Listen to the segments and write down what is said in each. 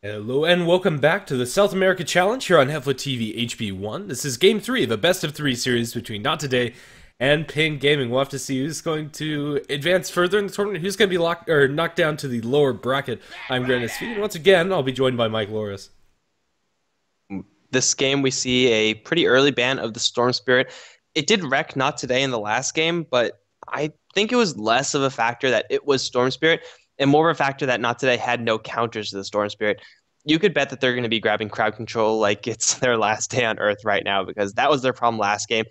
Hello and welcome back to the South America Challenge here on HeflaTV HB1. This is Game 3 of a best-of-3 series between Not Today and Pain Gaming. We'll have to see who's going to advance further in the tournament, who's going to be knocked down to the lower bracket. I'm GrandisV, and once again, I'll be joined by Mikelorus. This game, we see a pretty early ban of the Storm Spirit. It did wreck Not Today in the last game, but I think it was less of a factor that it was Storm Spirit and more of a factor that Not Today had no counters to the Storm Spirit. You could bet that they're going to be grabbing crowd control like it's their last day on Earth right now because that was their problem last game.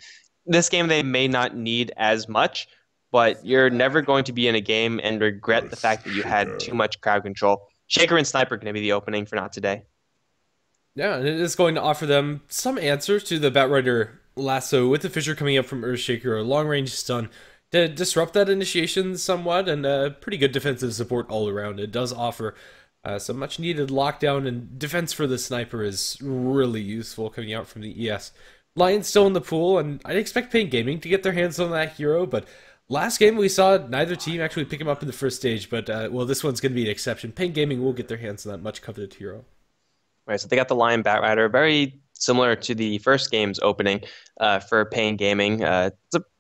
This game, they may not need as much, but you're never going to be in a game and regret the fact that you had too much crowd control. Shaker and Sniper are going to be the opening for Not Today. Yeah, and it is going to offer them some answers to the Batrider lasso with the Fissure coming up from Earthshaker, a long-range stun to disrupt that initiation somewhat, and pretty good defensive support all around. It does offer some much-needed lockdown, and defense for the Sniper is really useful coming out from the ES. Lion's still in the pool, and I'd expect Pain Gaming to get their hands on that hero, but last game we saw neither team actually pick him up in the first stage, but well, this one's going to be an exception. Pain Gaming will get their hands on that much-coveted hero. Right, so they got the Lion Batrider, very similar to the first game's opening for Pain Gaming.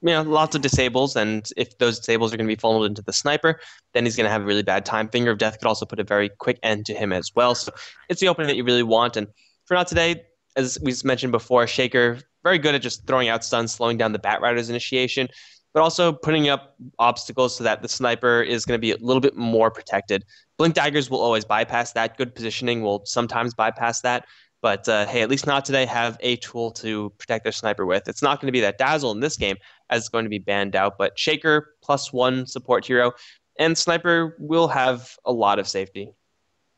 Lots of disables, and if those disables are going to be funneled into the Sniper, then he's going to have a really bad time. Finger of Death could also put a very quick end to him as well. So it's the opening that you really want. And for Not Today, as we mentioned before, Shaker, very good at just throwing out stuns, slowing down the Batrider's initiation, but also putting up obstacles so that the Sniper is going to be a little bit more protected. Blink Daggers will always bypass that. Good positioning will sometimes bypass that. But hey, at least Not Today have a tool to protect their Sniper with. It's not going to be that Dazzle in this game, as it's going to be banned out, but Shaker +1 support hero, and Sniper will have a lot of safety.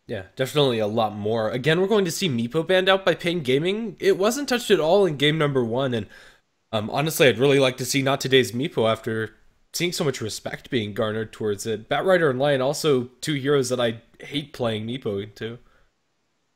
Yeah, definitely a lot more. Again, we're going to see Meepo banned out by Pain Gaming. It wasn't touched at all in game number 1, and honestly, I'd really like to see Not Today's Meepo after seeing so much respect being garnered towards it. Batrider and Lion, also two heroes that I hate playing Meepo into.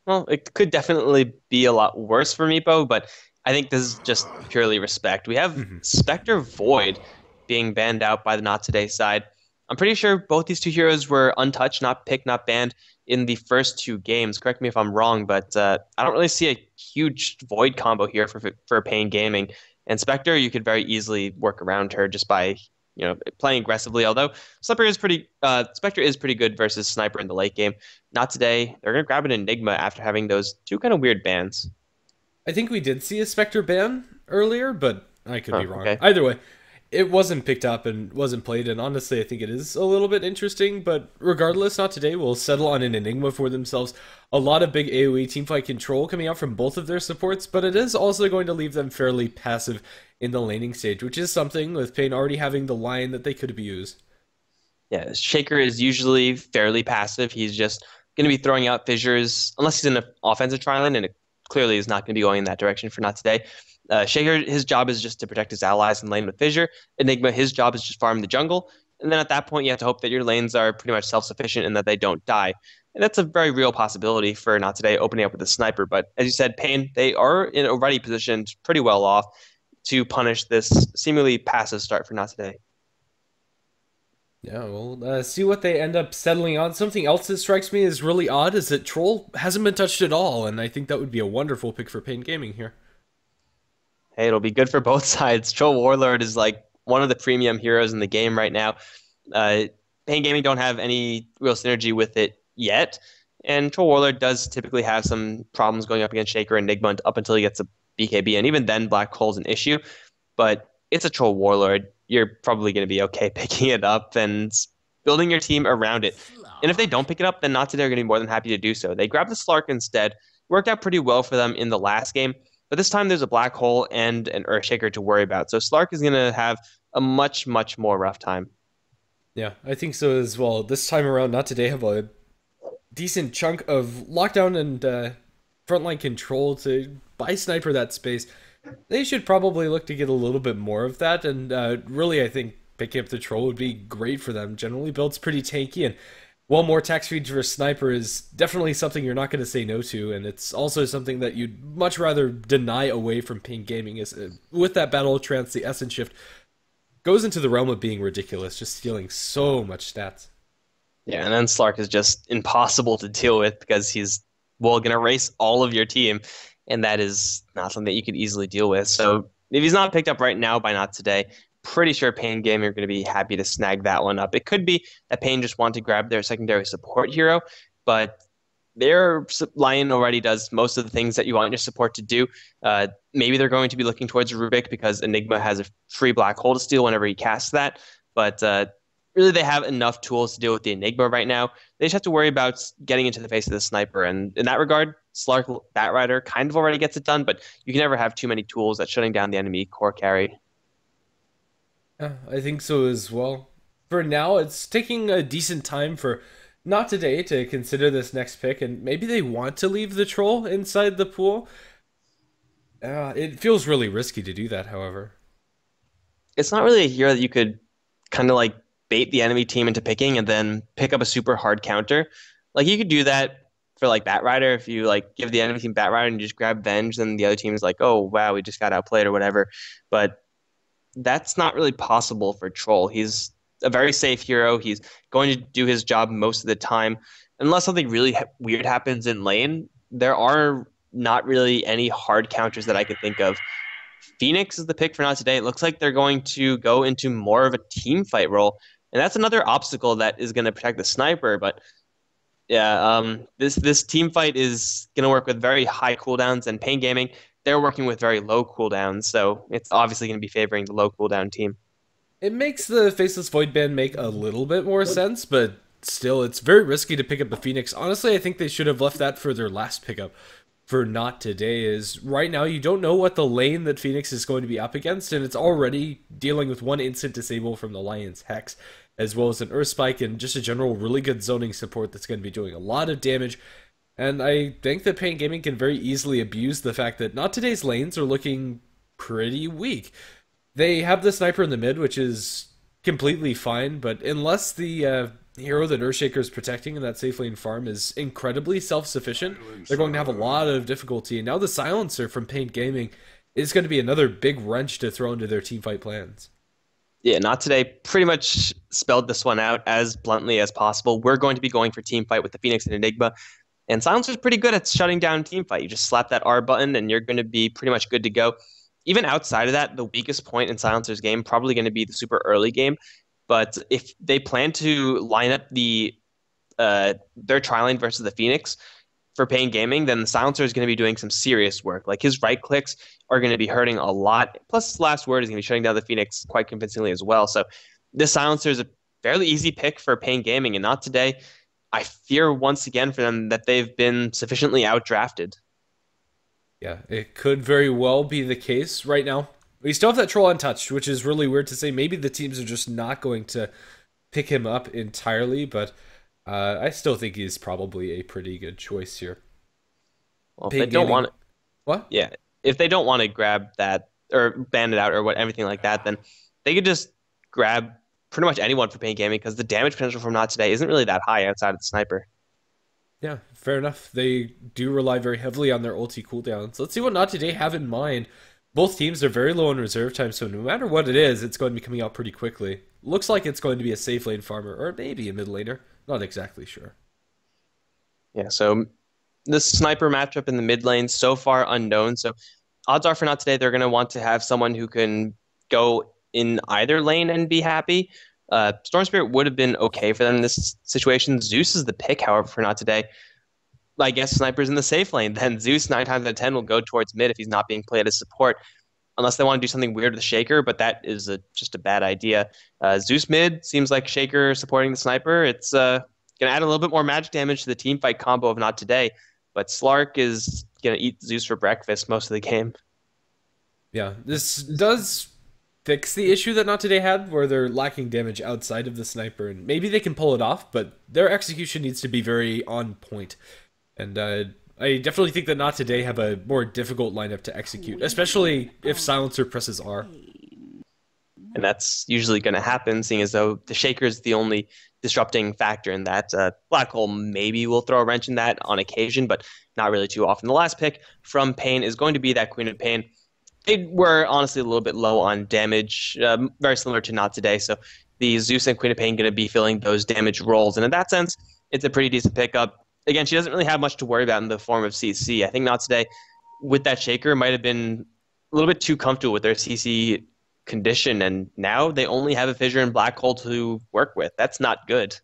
Well, it could definitely be a lot worse for Meepo, but I think this is just purely respect. We have Spectre Void being banned out by the Not Today side. I'm pretty sure both these two heroes were untouched, not picked, not banned in the first two games. Correct me if I'm wrong, but I don't really see a huge Void combo here for Pain Gaming. And Spectre, you could very easily work around her just by playing aggressively. Although Spectre is pretty good versus Sniper in the late game. Not Today. They're gonna grab an Enigma after having those two kind of weird bans. I think we did see a Spectre ban earlier, but I could be wrong. Okay. Either way, it wasn't picked up and wasn't played, and honestly, I think it is a little bit interesting, but regardless, Not Today will settle on an Enigma for themselves. A lot of big AoE teamfight control coming out from both of their supports, but it is also going to leave them fairly passive in the laning stage, which is something with Pain already having the Lion that they could abuse. Yeah, Shaker is usually fairly passive. He's just going to be throwing out fissures, unless he's in an offensive tri-lane, and it clearly is not going to be going in that direction for Not Today. Shaker, his job is just to protect his allies and lane with Fissure. Enigma, his job is just farm the jungle. And then at that point, you have to hope that your lanes are pretty much self-sufficient and that they don't die. And that's a very real possibility for Not Today opening up with a Sniper. But as you said, Pain, they are already positioned pretty well off to punish this seemingly passive start for Not Today. Yeah, we'll see what they end up settling on. Something else that strikes me as really odd is that Troll hasn't been touched at all, and I think that would be a wonderful pick for Pain Gaming here. Hey, it'll be good for both sides. Troll Warlord is like one of the premium heroes in the game right now. Pain Gaming don't have any real synergy with it yet, and Troll Warlord does typically have some problems going up against Shaker and Enigma up until he gets a BKB, and even then Black Hole's an issue, but it's a Troll Warlord. You're probably going to be okay picking it up and building your team around it. And if they don't pick it up, then Not Today are going to be more than happy to do so. They grabbed the Slark instead. Worked out pretty well for them in the last game, but this time there's a Black Hole and an Earthshaker to worry about. So Slark is going to have a much, much more rough time. Yeah, I think so as well. This time around, Not Today have a decent chunk of lockdown and frontline control to buy Sniper that space. They should probably look to get a little bit more of that, and really I think picking up the Troll would be great for them. Generally builds pretty tanky, and while more tax feeds for Sniper is definitely something you're not going to say no to, and it's also something that you'd much rather deny away from Pain Gaming. Is with that Battle Trance, the Essence Shift goes into the realm of being ridiculous, just stealing so much stats. Yeah, and then Slark is just impossible to deal with because he's will gonna erase all of your team, and that is not something that you could easily deal with. So if he's not picked up right now by Not Today, pretty sure Pain Game are going to be happy to snag that one up. It could be that Pain just want to grab their secondary support hero, but their Lion already does most of the things that you want your support to do. Maybe they're going to be looking towards Rubik because Enigma has a free black hole to steal whenever he casts that. But really, they have enough tools to deal with the Enigma right now. They just have to worry about getting into the face of the sniper. And in that regard, Slark Batrider kind of already gets it done, but you can never have too many tools at shutting down the enemy core carry. Yeah, I think so as well. For now, it's taking a decent time for Not Today to consider this next pick, and maybe they want to leave the troll inside the pool. It feels really risky to do that, however. It's not really a hero that you could kind of like bait the enemy team into picking and then pick up a super hard counter. Like you could do that for like Batrider if you like give the enemy team Batrider and you just grab Venge, then the other team is like, oh wow, we just got outplayed or whatever. But that's not really possible for Troll. He's a very safe hero. He's going to do his job most of the time. Unless something really weird happens in lane, there are not really any hard counters that I could think of. Phoenix is the pick for Not Today. It looks like they're going to go into more of a team fight role. And that's another obstacle that is going to protect the sniper. But yeah, this team fight is going to work with very high cooldowns, and Pain Gaming, they're working with very low cooldowns. So it's obviously going to be favoring the low cooldown team. It makes the Faceless Void Band make a little bit more sense, but still, it's very risky to pick up the Phoenix. Honestly, I think they should have left that for their last pickup. For Not Today is right now you don't know what the lane that Phoenix is going to be up against, and it's already dealing with one instant disable from the Lion's Hex, as well as an Earth Spike and just a general really good zoning support that's going to be doing a lot of damage. And I think that Pain Gaming can very easily abuse the fact that Not Today's lanes are looking pretty weak. They have the sniper in the mid, which is completely fine, but unless the hero that Earthshaker is protecting in that safe lane farm is incredibly self-sufficient, they're going to have a lot of difficulty. And now the silencer from Paint Gaming is going to be another big wrench to throw into their teamfight plans. Yeah, Not Today pretty much spelled this one out as bluntly as possible. We're going to be going for team fight with the Phoenix and Enigma. And Silencer's pretty good at shutting down team fight. You just slap that R button and you're going to be pretty much good to go. Even outside of that, the weakest point in Silencer's game probably going to be the super early game. But if they plan to line up their tri lane versus the Phoenix for Pain Gaming, then the Silencer is going to be doing some serious work. Like his right clicks are going to be hurting a lot. Plus, his last word is going to be shutting down the Phoenix quite convincingly as well. So this Silencer is a fairly easy pick for Pain Gaming, and Not Today. I fear once again for them that they've been sufficiently outdrafted. Yeah, it could very well be the case right now. We still have that troll untouched, which is really weird to say. Maybe the teams are just not going to pick him up entirely, but I still think he's probably a pretty good choice here. Well, if Pain they don't Gaming. want to, What? yeah, if they don't want to grab that or ban it out or what everything like that, then they could just grab pretty much anyone for Pain Gaming because the damage potential from Not Today isn't really that high outside of the sniper. Yeah, fair enough. They do rely very heavily on their ulti cooldowns. Let's see what Not Today have in mind. Both teams are very low in reserve time, so no matter what it is, it's going to be coming out pretty quickly. Looks like it's going to be a safe lane farmer, or maybe a mid laner. Not exactly sure. Yeah, so this sniper matchup in the mid lane so far unknown. So odds are for Not Today they're going to want to have someone who can go in either lane and be happy. Storm Spirit would have been okay for them in this situation. Zeus is the pick, however, for Not Today. I guess Sniper's in the safe lane. Then Zeus 9 times out of 10 will go towards mid if he's not being played as support, unless they want to do something weird with the Shaker, but that is just a bad idea. Zeus mid seems like Shaker supporting the Sniper. It's going to add a little bit more magic damage to the team fight combo of Not Today, but Slark is going to eat Zeus for breakfast most of the game. Yeah, this does fix the issue that Not Today had, where they're lacking damage outside of the sniper, and maybe they can pull it off, but their execution needs to be very on point. And I definitely think that Not Today have a more difficult lineup to execute, especially if Silencer presses R. And that's usually going to happen, seeing as though the Shaker is the only disrupting factor in that. Black Hole maybe will throw a wrench in that on occasion, but not really too often. The last pick from Pain is going to be that Queen of Pain. They were honestly a little bit low on damage, very similar to Not Today. So the Zeus and Queen of Pain going to be filling those damage roles. And in that sense, it's a pretty decent pickup. again, she doesn't really have much to worry about in the form of CC. I think not today with that Shaker might have been a little bit too comfortable with their CC condition, and now they only have a Fissure and Black Hole to work with. That's not good.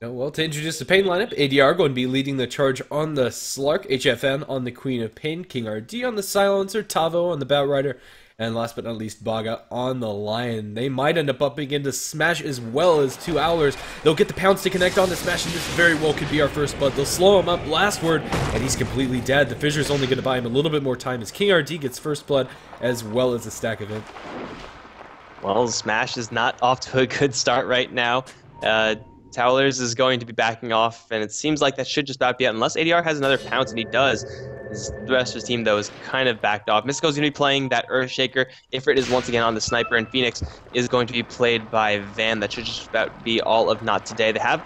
Well, to introduce the Pain lineup, ADR going to be leading the charge on the Slark, HFN on the Queen of Pain, King RD on the Silencer, Tavo on the Batrider, and last but not least, Baga on the Lion. They might end up bumping into Smash as well as 2 Owlers. They'll get the pounce to connect on the Smash, and this very well could be our first blood. They'll slow him up, last word, and he's completely dead. The Fissure's only going to buy him a little bit more time as King RD gets first blood, as well as a stack of Imp. Well, Smash is not off to a good start right now. Towlers is going to be backing off, and it seems like that should just about be it, unless ADR has another pounce, and he does. The rest of his team, though, is kind of backed off. Misko's going to be playing that Earthshaker. Ifrit is once again on the Sniper, and Phoenix is going to be played by Van. That should just about be all of NoT today. They have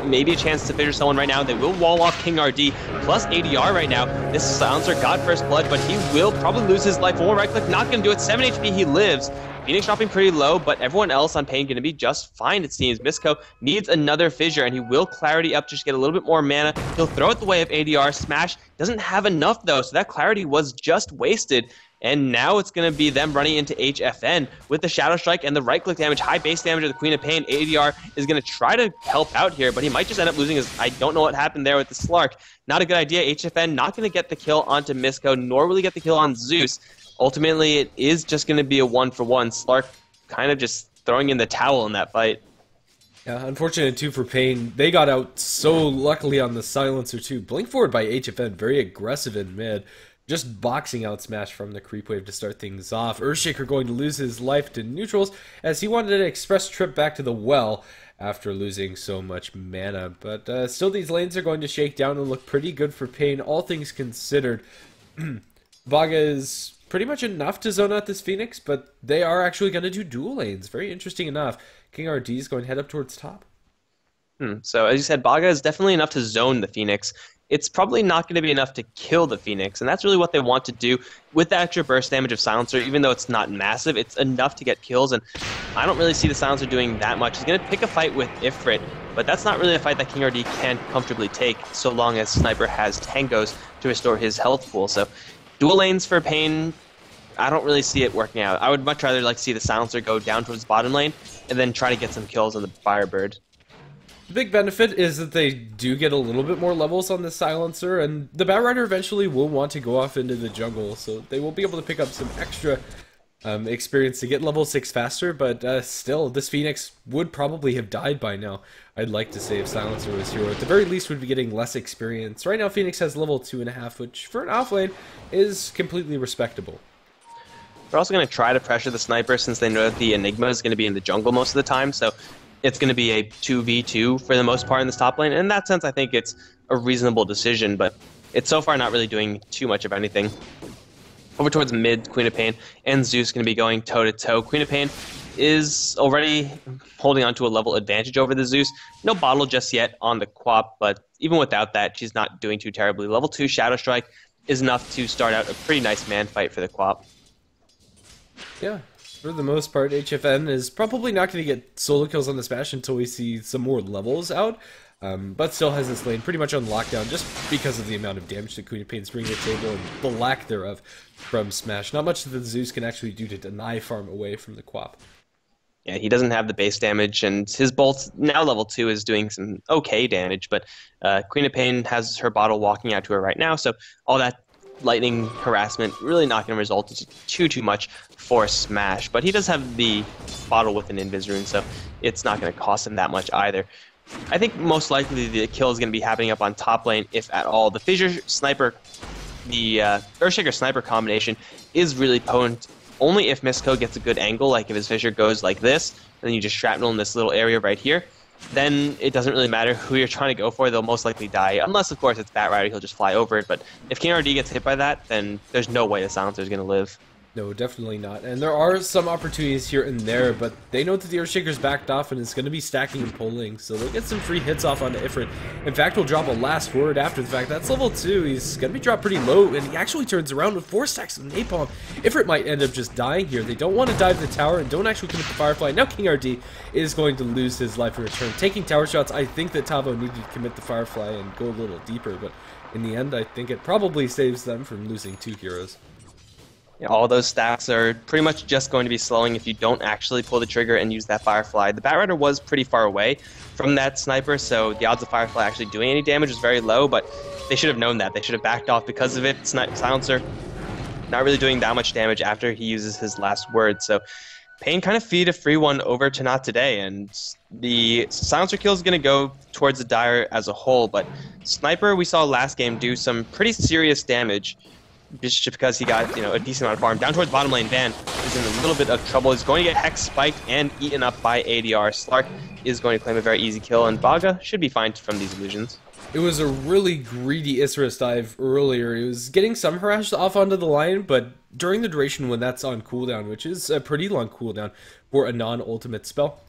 maybe a chance to Fissure someone right now. They will wall off King RD plus ADR right now. This Silencer got first blood, but he will probably lose his life. One right click, not going to do it. 7 HP, he lives. Phoenix dropping pretty low, but everyone else on Pain going to be just fine, it seems. Misko needs another Fissure, and he will Clarity up just to get a little bit more mana. He'll throw it the way of ADR. Smash doesn't have enough, though, so that Clarity was just wasted. And now it's going to be them running into HFN with the Shadow Strike and the right-click damage, high base damage of the Queen of Pain. ADR is going to try to help out here, but he might just end up losing his... I don't know what happened there with the Slark. Not a good idea. HFN not going to get the kill onto Misko, nor will he get the kill on Zeus. Ultimately, it is just going to be a 1-for-1. Slark kind of just throwing in the towel in that fight. Yeah, unfortunate too for Pain. They got out so luckily on the Silencer too. Blink forward by HFN, very aggressive in mid. Just boxing out Smash from the creep wave to start things off. Earthshaker going to lose his life to neutrals as he wanted an express trip back to the well after losing so much mana. But still, these lanes are going to shake down and look pretty good for Pain, all things considered. Vaga is pretty much enough to zone out this Phoenix, but they are actually going to do dual lanes. Very interesting enough. King RD is going to head up towards top. So as you said, Baga is definitely enough to zone the Phoenix. It's probably not going to be enough to kill the Phoenix, and that's really what they want to do with the extra burst damage of Silencer. Even though it's not massive, it's enough to get kills, and I don't really see the Silencer doing that much. He's going to pick a fight with Ifrit, but that's not really a fight that King RD can comfortably take so long as Sniper has Tangos to restore his health pool. So dual lanes for Pain, I don't really see it working out. I would much rather like see the Silencer go down towards bottom lane and then try to get some kills on the Firebird. The big benefit is that they do get a little bit more levels on the Silencer, and the Batrider eventually will want to go off into the jungle, so they will be able to pick up some extra experience to get level 6 faster, but still, this Phoenix would probably have died by now. I'd like to say if Silencer was hero. At the very least, would be getting less experience. Right now, Phoenix has level 2.5, which for an offlane is completely respectable. They're also going to try to pressure the Sniper since they know that the Enigma is going to be in the jungle most of the time, so it's going to be a 2v2 for the most part in this top lane. And in that sense, I think it's a reasonable decision, but it's so far not really doing too much of anything. Over towards mid, Queen of Pain and Zeus going to be going toe-to-toe. Queen of Pain is already holding on to a level advantage over the Zeus. No bottle just yet on the Quap, but even without that, she's not doing too terribly. Level 2 Shadow Strike is enough to start out a pretty nice man fight for the Quap. Yeah. For the most part, HFN is probably not going to get solo kills on the Smash until we see some more levels out, but still has this lane pretty much on lockdown just because of the amount of damage that Queen of Pain's bringing to the table and the lack thereof from Smash. Not much that the Zeus can actually do to deny farm away from the Quap. Yeah, he doesn't have the base damage, and his Bolt, now level 2, is doing some okay damage, but Queen of Pain has her bottle walking out to her right now, so all that lightning harassment really not going to result in too much for Smash, but he does have the bottle with an Invis rune, so it's not going to cost him that much either. I think most likely the kill is going to be happening up on top lane, if at all. The Fissure Sniper, the Earthshaker Sniper combination is really potent only if Misko gets a good angle, like if his Fissure goes like this, and then you just shrapnel in this little area right here. Then it doesn't really matter who you're trying to go for, they'll most likely die. Unless, of course, it's Batrider, he'll just fly over it. But if King RD gets hit by that, then there's no way the Silencer is going to live. No, definitely not. And there are some opportunities here and there, but they know that the Earthshaker's backed off and is going to be stacking and pulling, so they'll get some free hits off onto Ifrit. In fact, we'll drop a last word after the fact. That's level 2. He's going to be dropped pretty low, and he actually turns around with 4 stacks of Napalm. Ifrit might end up just dying here. They don't want to dive the tower and don't actually commit the Firefly. Now King RD is going to lose his life in return. Taking tower shots, I think that Tavo needed to commit the Firefly and go a little deeper, but in the end, I think it probably saves them from losing 2 heroes. Yeah, all those stacks are pretty much just going to be slowing if you don't actually pull the trigger and use that Firefly. The Batrider was pretty far away from that sniper, so the odds of Firefly actually doing any damage is very low, but they should have known that. They should have backed off because of it. Silencer not really doing that much damage after he uses his last word, so Pain kind of feed a free one over to NoT today, and the Silencer kill is going to go towards the Dire as a whole, but Sniper we saw last game do some pretty serious damage, just because he got, a decent amount of farm. Down towards bottom lane, Van is in a little bit of trouble. He's going to get Hex spiked and eaten up by ADR. Slark is going to claim a very easy kill, and Baga should be fine from these illusions. It was a really greedy Isserus dive earlier. He was getting some harass off onto the line, but during the duration when that's on cooldown, which is a pretty long cooldown for a non-ultimate spell,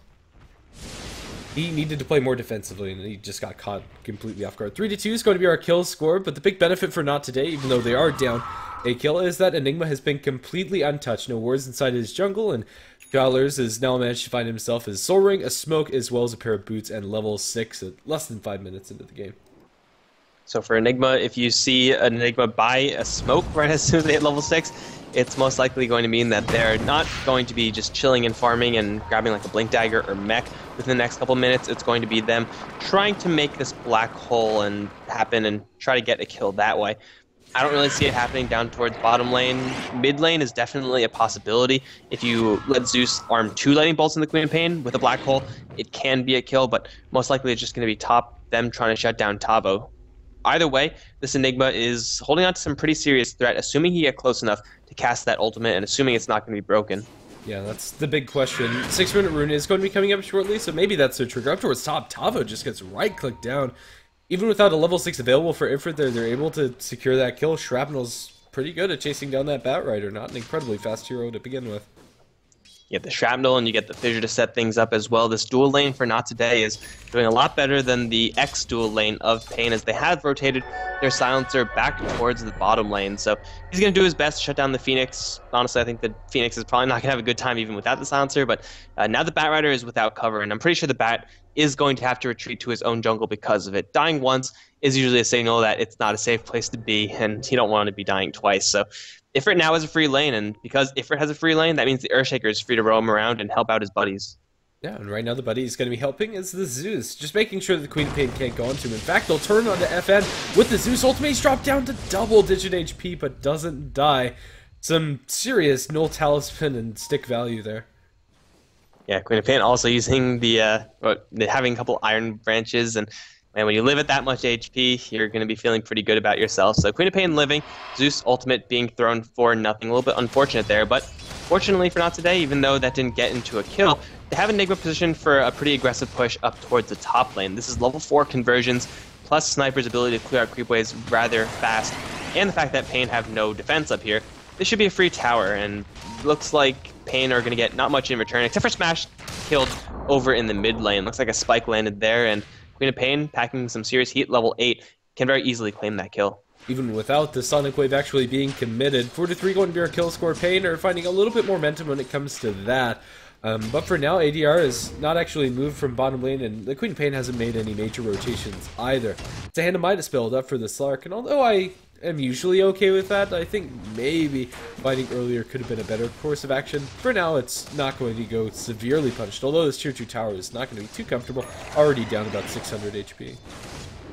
he needed to play more defensively, and he just got caught completely off guard. 3-2 is going to be our kill score, but the big benefit for NoT today, even though they are down a kill, is that Enigma has been completely untouched. No wards inside his jungle, and Mikelorus has now managed to find himself his soul ring, a smoke, as well as a pair of boots, and level 6 at less than 5 minutes into the game. So for Enigma, if you see an Enigma buy a smoke right as soon as they hit level 6, it's most likely going to mean that they're not going to be just chilling and farming and grabbing like a Blink Dagger or Mech within the next couple minutes. It's going to be them trying to make this black hole and happen and try to get a kill that way. I don't really see it happening down towards bottom lane. Mid lane is definitely a possibility. If you let Zeus arm 2 lightning bolts in the Queen of Pain with a black hole, it can be a kill, but most likely it's just going to be top them trying to shut down Tavo. Either way, this Enigma is holding on to some pretty serious threat, assuming he get close enough to cast that ultimate and assuming it's not going to be broken. Yeah, that's the big question. 6-minute rune is going to be coming up shortly, so maybe that's the trigger. Up towards top, Tavo just gets right-clicked down. Even without a level 6 available for Ifrit there, they're able to secure that kill. Shrapnel's pretty good at chasing down that Batrider, not an incredibly fast hero to begin with. You get the Shrapnel and you get the Fissure to set things up as well. This dual lane for NoT today is doing a lot better than the X dual lane of Pain, as they have rotated their Silencer back towards the bottom lane. So he's going to do his best to shut down the Phoenix. Honestly, I think the Phoenix is probably not going to have a good time even without the Silencer, but now the Batrider is without cover, and I'm pretty sure the Bat is going to have to retreat to his own jungle because of it. Dying once is usually a signal that it's not a safe place to be, and you don't want to be dying twice. So Ifrit now has a free lane, and because Ifrit has a free lane, that means the Earthshaker is free to roam around and help out his buddies. Yeah, and right now the buddy he's going to be helping is the Zeus, just making sure that the Queen of Pain can't go onto him. In fact, they'll turn onto FN with the Zeus ultimate. He's dropped down to double-digit HP, but doesn't die. Some serious null talisman and stick value there. Yeah, Queen of Pain also using the having a couple iron branches, and man, when you live at that much HP, you're going to be feeling pretty good about yourself. So Queen of Pain living, Zeus ultimate being thrown for nothing. A little bit unfortunate there, but fortunately for NoT today, even though that didn't get into a kill, they have Enigma positioned for a pretty aggressive push up towards the top lane. This is level 4 conversions, plus Sniper's ability to clear out creepways rather fast, and the fact that Pain have no defense up here. This should be a free tower, and looks like Pain are going to get not much in return, except for Smash killed over in the mid lane. Looks like a spike landed there, and Queen of Pain, packing some serious heat, level 8, can very easily claim that kill. Even without the Sonic Wave actually being committed, 4-3 going to be our kill score. Pain are finding a little bit more momentum when it comes to that. But for now, ADR is not actually moved from bottom lane, and the Queen of Pain hasn't made any major rotations either. It's a Hand of Midas build up for the Slark, and although I am usually okay with that, I think maybe fighting earlier could have been a better course of action. For now, it's not going to go severely punished, although this tier 2 tower is not going to be too comfortable, already down about 600 HP.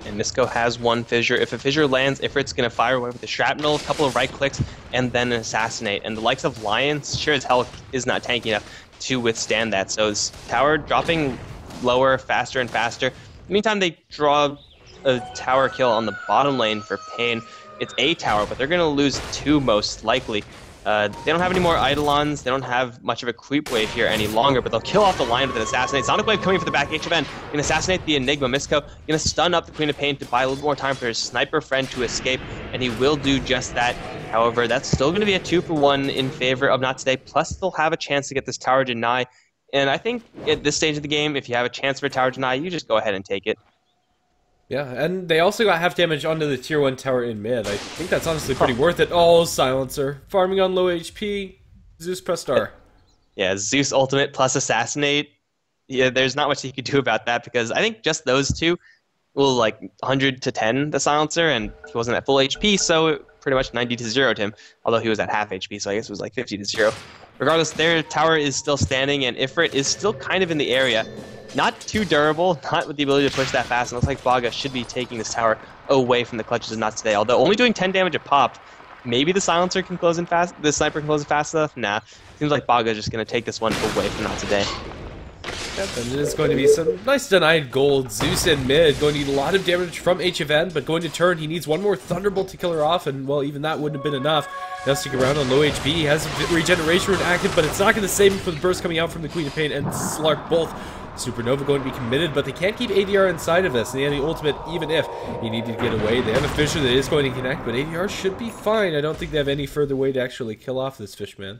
And Nisko has one Fissure. If a Fissure lands, Ifrit's going to fire away with a Shrapnel, a couple of right clicks, and then an Assassinate. And the likes of Lions, sure as hell, is not tanky enough to withstand that. So this tower dropping lower, faster and faster. Meantime, they draw a tower kill on the bottom lane for Pain. It's a tower, but they're going to lose 2 most likely. They don't have any more Eidolons. They don't have much of a creep wave here any longer, but they'll kill off the line with an Assassinate. Sonic Wave coming for the back HFN. Gonna assassinate the Enigma. Misko gonna stun up the Queen of Pain to buy a little more time for his sniper friend to escape, and he will do just that. However, that's still gonna be a 2-for-1 in favor of Not Today, plus they'll have a chance to get this tower deny. And I think at this stage of the game, if you have a chance for a tower deny, you just go ahead and take it. Yeah, and they also got half damage onto the tier 1 tower in mid. I think that's honestly pretty worth it. Oh, Silencer. Farming on low HP. Zeus press star. Yeah, Zeus ultimate plus assassinate. Yeah, there's not much you could do about that because I think just those two will like 100 to 10 the Silencer, and he wasn't at full HP, so it pretty much 90 to 0'd him. Although he was at half HP, so I guess it was like 50 to 0. Regardless, their tower is still standing, and Ifrit is still kind of in the area. Not too durable, not with the ability to push that fast. It looks like Baga should be taking this tower away from the clutches of Not Today. Although only doing 10 damage a pop, maybe the Silencer can close in fast. The Sniper can close it fast enough. Nah, seems like Baga is just going to take this one away from Not Today. Yep, and it is going to be some nice denied gold. Zeus in mid, going to need a lot of damage from HFN, but going to turn, he needs one more Thunderbolt to kill her off, and well, even that wouldn't have been enough. Now stick around on low HP, he has a regeneration rune active, but it's not going to save him for the burst coming out from the Queen of Pain and Slark both. Supernova going to be committed, but they can't keep ADR inside of this. And the ultimate, even if he needed to get away, they have a Fisher that is going to connect, but ADR should be fine. I don't think they have any further way to actually kill off this Fishman.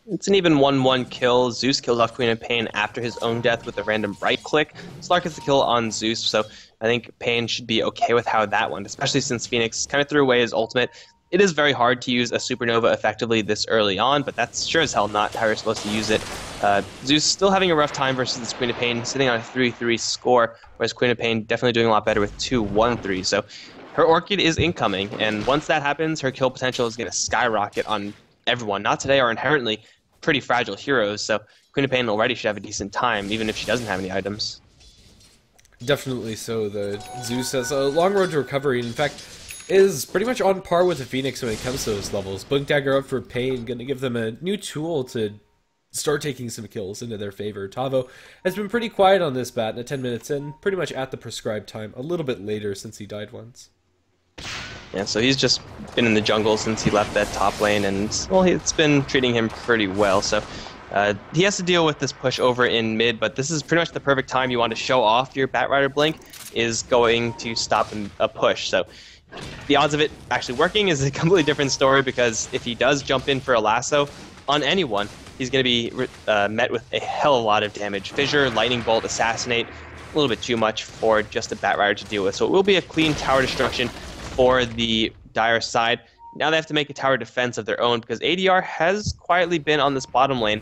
It's an even 1-1 kill. Zeus kills off Queen of Pain after his own death with a random right click. Slark gets the kill on Zeus, so I think Pain should be okay with how that went, especially since Phoenix kind of threw away his ultimate. It is very hard to use a Supernova effectively this early on, but that's sure as hell not how you're supposed to use it. Zeus still having a rough time versus this Queen of Pain, sitting on a 3-3 score, whereas Queen of Pain definitely doing a lot better with 2-1-3. So her Orchid is incoming, and once that happens, her kill potential is going to skyrocket on everyone. Not Today are inherently pretty fragile heroes, so Queen of Pain already should have a decent time, even if she doesn't have any items. Definitely so. The Zeus has a long road to recovery, and in fact, is pretty much on par with the Phoenix when it comes to those levels. Blink Dagger up for Pain, going to give them a new tool to start taking some kills into their favor. Tavo has been pretty quiet on this bat, at 10 minutes in, pretty much at the prescribed time, a little bit later since he died once. Yeah, so he's just been in the jungle since he left that top lane, and, well, it's been treating him pretty well, so he has to deal with this push over in mid, but this is pretty much the perfect time you want to show off your Batrider Blink is going to stop a push, so the odds of it actually working is a completely different story, because if he does jump in for a lasso on anyone, he's going to be met with a hell of a lot of damage. Fissure, Lightning Bolt, Assassinate, a little bit too much for just a Batrider to deal with. So it will be a clean tower destruction for the Dire side. Now they have to make a tower defense of their own, because ADR has quietly been on this bottom lane,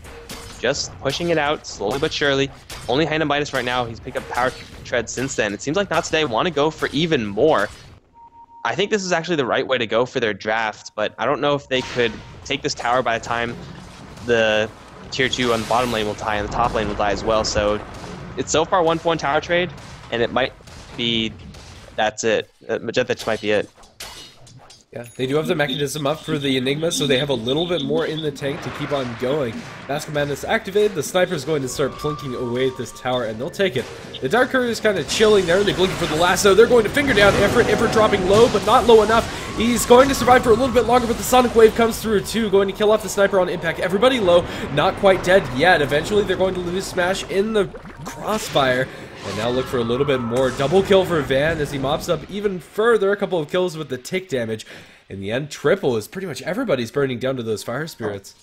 just pushing it out slowly but surely. Only Dynamitus right now. He's picked up Power Tread since then. It seems like Not Today want to go for even more. I think this is actually the right way to go for their draft, but I don't know if they could take this tower by the time the tier 2 on the bottom lane will die and the top lane will die as well. So it's so far 1-for-1 tower trade, and it might be that's it. That just might be it. Yeah, they do have the mechanism up for the Enigma, so they have a little bit more in the tank to keep on going. Mask of Madness activated, the Sniper's going to start plunking away at this tower, and they'll take it. The Dark Courier is kind of chilling there, they're looking for the lasso, they're going to finger down Ifrit dropping low, but not low enough. He's going to survive for a little bit longer, but the Sonic Wave comes through too, going to kill off the Sniper on impact. Everybody low, not quite dead yet. Eventually they're going to lose Smash in the Crossfire. And now look for a little bit more. Double kill for Van as he mops up even further. A couple of kills with the tick damage. In the end, triple is pretty much everybody's burning down to those Fire Spirits.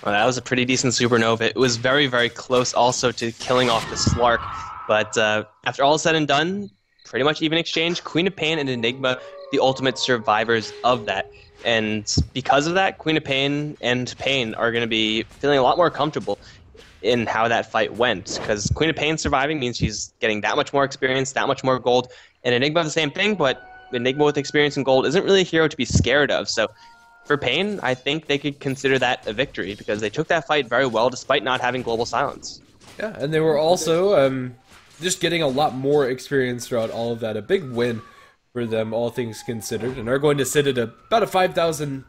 Well, that was a pretty decent Supernova. It was very, very close also to killing off the Slark. But after all is said and done, pretty much even exchange. Queen of Pain and Enigma, the ultimate survivors of that. And because of that, Queen of Pain and Pain are going to be feeling a lot more comfortable in how that fight went, because Queen of Pain surviving means she's getting that much more experience, that much more gold, and Enigma the same thing, but Enigma with experience and gold isn't really a hero to be scared of. So for Pain, I think they could consider that a victory, because they took that fight very well despite not having global silence. Yeah, and they were also just getting a lot more experience throughout all of that. A big win for them, all things considered, and are going to sit at about a 5,000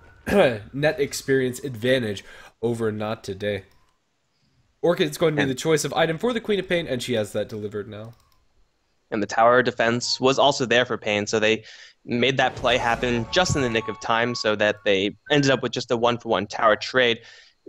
net experience advantage over Not Today. Orchid's going to be the choice of item for the Queen of Pain, and she has that delivered now. And the tower defense was also there for Pain, so they made that play happen just in the nick of time so that they ended up with just a one-for-one tower trade.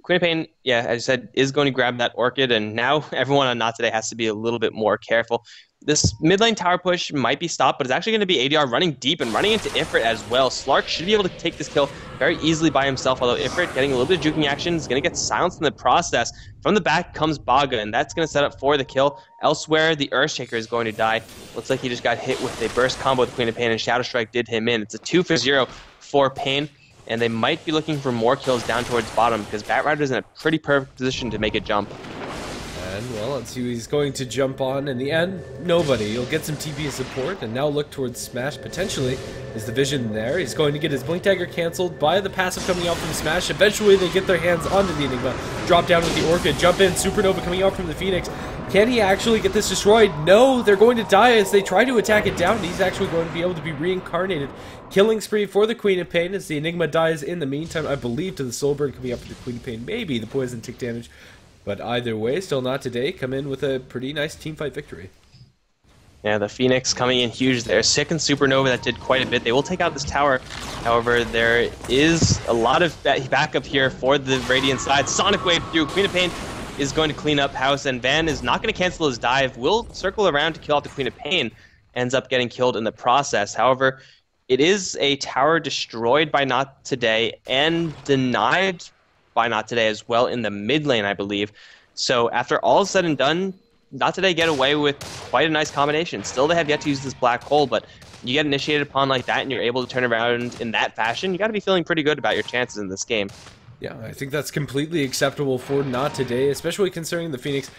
Queen of Pain, yeah, as I said, is going to grab that Orchid, and now everyone on NoT today has to be a little bit more careful. This mid lane tower push might be stopped, but it's actually going to be ADR running deep and running into Ifrit as well. Slark should be able to take this kill very easily by himself, although Ifrit getting a little bit of juking action is going to get silenced in the process. From the back comes Baga, and that's going to set up for the kill. Elsewhere, the Earthshaker is going to die. Looks like he just got hit with a burst combo with Queen of Pain, and Shadow Strike did him in. It's a 2-for-0 for Pain, and they might be looking for more kills down towards bottom because Batrider is in a pretty perfect position to make a jump. And, well, let's see who he's going to jump on. In the end, nobody. He'll get some TP support and now look towards Smash, potentially. Is the vision there? He's going to get his Blink Dagger canceled by the passive coming out from Smash. Eventually, they get their hands onto the Enigma. Drop down with the Orchid. Jump in. Supernova coming out from the Phoenix. Can he actually get this destroyed? No, they're going to die as they try to attack it down. He's actually going to be able to be reincarnated. Killing spree for the Queen of Pain as the Enigma dies in the meantime, I believe, to the Soul Burn coming up for the Queen of Pain. Maybe the poison tick damage. But either way, still NoT today come in with a pretty nice teamfight victory. Yeah, the Phoenix coming in huge there. Second Supernova that did quite a bit. They will take out this tower. However, there is a lot of backup here for the Radiant side. Sonic Wave through. Queen of Pain is going to clean up house, and Van is not going to cancel his dive. Will circle around to kill out the Queen of Pain. Ends up getting killed in the process. However, it is a tower destroyed by NoT today and denied by NoT today as well in the mid lane, I believe. So after all is said and done, NoT today get away with quite a nice combination. Still, they have yet to use this black hole, but you get initiated upon like that and you're able to turn around in that fashion, you got to be feeling pretty good about your chances in this game. Yeah, I think that's completely acceptable for NoT today, especially considering the Phoenix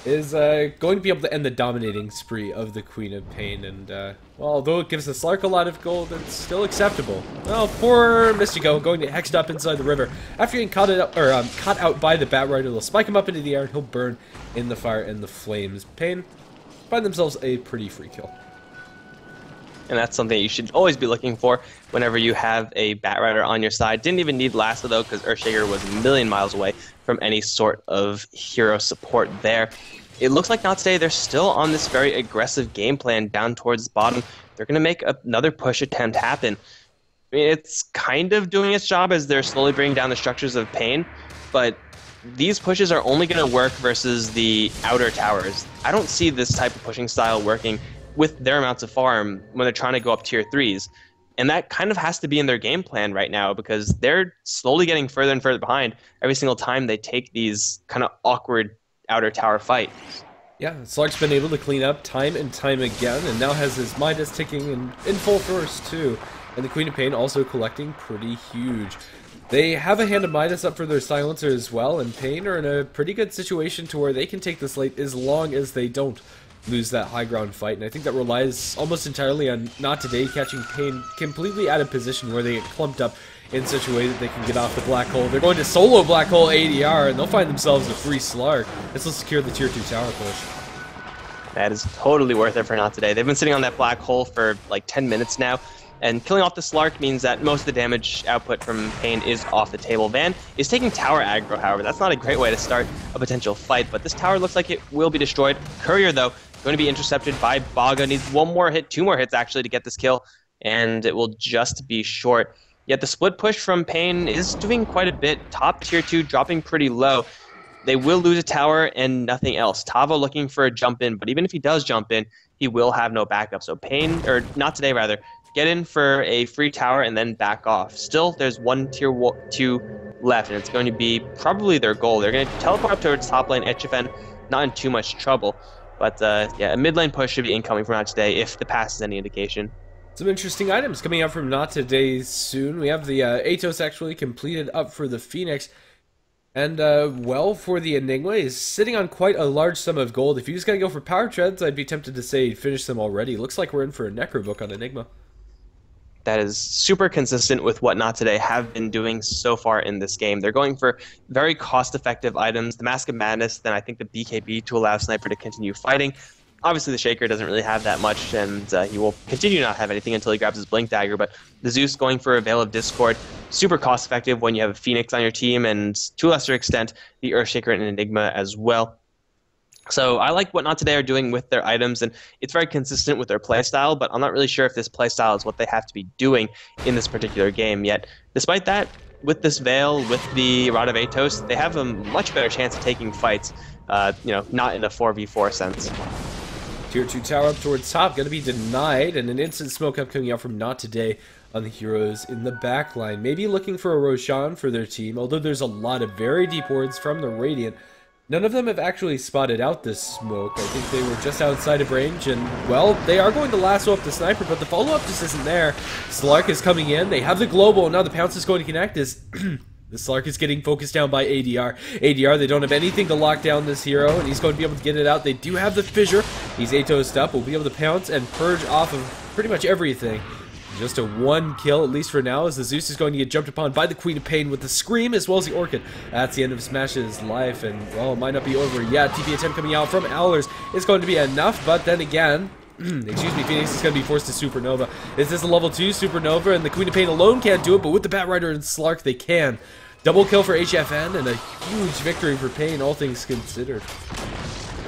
is going to be able to end the dominating spree of the Queen of Pain, and well, although it gives the Slark a lot of gold, it's still acceptable. Well, poor Mystico going to get hexed up inside the river. After getting caught out by the Batrider, they'll spike him up into the air, and he'll burn in the fire and the flames. Pain find themselves a pretty free kill. And that's something you should always be looking for whenever you have a Batrider on your side. Didn't even need Lasso, though, because Earthshaker was a million miles away from any sort of hero support there. It looks like NoT today, they're still on this very aggressive game plan down towards the bottom. They're going to make another push attempt happen. I mean, it's kind of doing its job as they're slowly bringing down the structures of Pain, but these pushes are only going to work versus the outer towers. I don't see this type of pushing style working with their amounts of farm when they're trying to go up tier 3s. And that kind of has to be in their game plan right now because they're slowly getting further and further behind every single time they take these kind of awkward outer tower fights. Yeah, Slark's been able to clean up time and time again, and now has his Midas ticking in full force too. And the Queen of Pain also collecting pretty huge. They have a hand of Midas up for their silencer as well, and Pain are in a pretty good situation to where they can take this late as long as they don't lose that high ground fight, and I think that relies almost entirely on NoT today catching Pain completely out of position where they get clumped up in such a way that they can get off the black hole. They're going to solo black hole ADR, and they'll find themselves a free Slark. This will secure the tier 2 tower push. That is totally worth it for NoT today. They've been sitting on that black hole for like 10 minutes now, and killing off the Slark means that most of the damage output from Pain is off the table. Van is taking tower aggro, however. That's not a great way to start a potential fight, but this tower looks like it will be destroyed. Courier, though, going to be intercepted by Baga. Needs one more hit, 2 more hits actually to get this kill, and it will just be short. Yet the split push from Pain is doing quite a bit. Top tier 2 dropping pretty low. They will lose a tower and nothing else. Tavo looking for a jump in, but even if he does jump in, he will have no backup. So Pain, or NoT today rather, get in for a free tower and then back off. Still, there's one tier 2 left, and it's going to be probably their goal. They're going to teleport up towards top lane, HFN, not in too much trouble. But yeah, a mid lane push should be incoming from NoT today if the pass is any indication. Some interesting items coming out from NoT today soon. We have the Atos actually completed up for the Phoenix. And, well, for the Enigma, is sitting on quite a large sum of gold. If you just gotta go for power treads, I'd be tempted to say finish them already. Looks like we're in for a Necro book on Enigma. That is super consistent with what NoT today have been doing so far in this game. They're going for very cost-effective items. The Mask of Madness, then I think the BKB to allow Sniper to continue fighting. Obviously, the Shaker doesn't really have that much, and he will continue to not have anything until he grabs his Blink Dagger, but the Zeus going for a Veil of Discord, super cost-effective when you have a Phoenix on your team, and to a lesser extent, the Earthshaker and Enigma as well. So I like what Not Today are doing with their items, and it's very consistent with their playstyle, but I'm not really sure if this playstyle is what they have to be doing in this particular game yet. Despite that, with this Veil, with the Rod of Atos, they have a much better chance of taking fights, not in a 4v4 sense. Tier 2 tower up towards top, gonna be denied, and an instant smoke up coming out from Not Today on the heroes in the back line. Maybe looking for a Roshan for their team, although there's a lot of very deep wards from the Radiant. None of them have actually spotted out this smoke. I think they were just outside of range, and, well, they are going to lasso up the sniper, but the follow-up just isn't there. Slark is coming in, they have the global, and now the pounce is going to connect as the Slark is getting focused down by ADR. ADR, they don't have anything to lock down this hero, and he's going to be able to get it out. They do have the fissure. He's Atos'd up, will be able to pounce and purge off of pretty much everything. Just a 1 kill, at least for now, as the Zeus is going to get jumped upon by the Queen of Pain with the Scream, as well as the Orchid. That's the end of Smash's life, and, well, it might not be over yet. TP attempt coming out from Owlers is going to be enough, but then again, excuse me, Phoenix is going to be forced to Supernova. Is this a level 2 Supernova, and the Queen of Pain alone can't do it, but with the Batrider and Slark, they can. Double kill for HFN, and a huge victory for Pain, all things considered.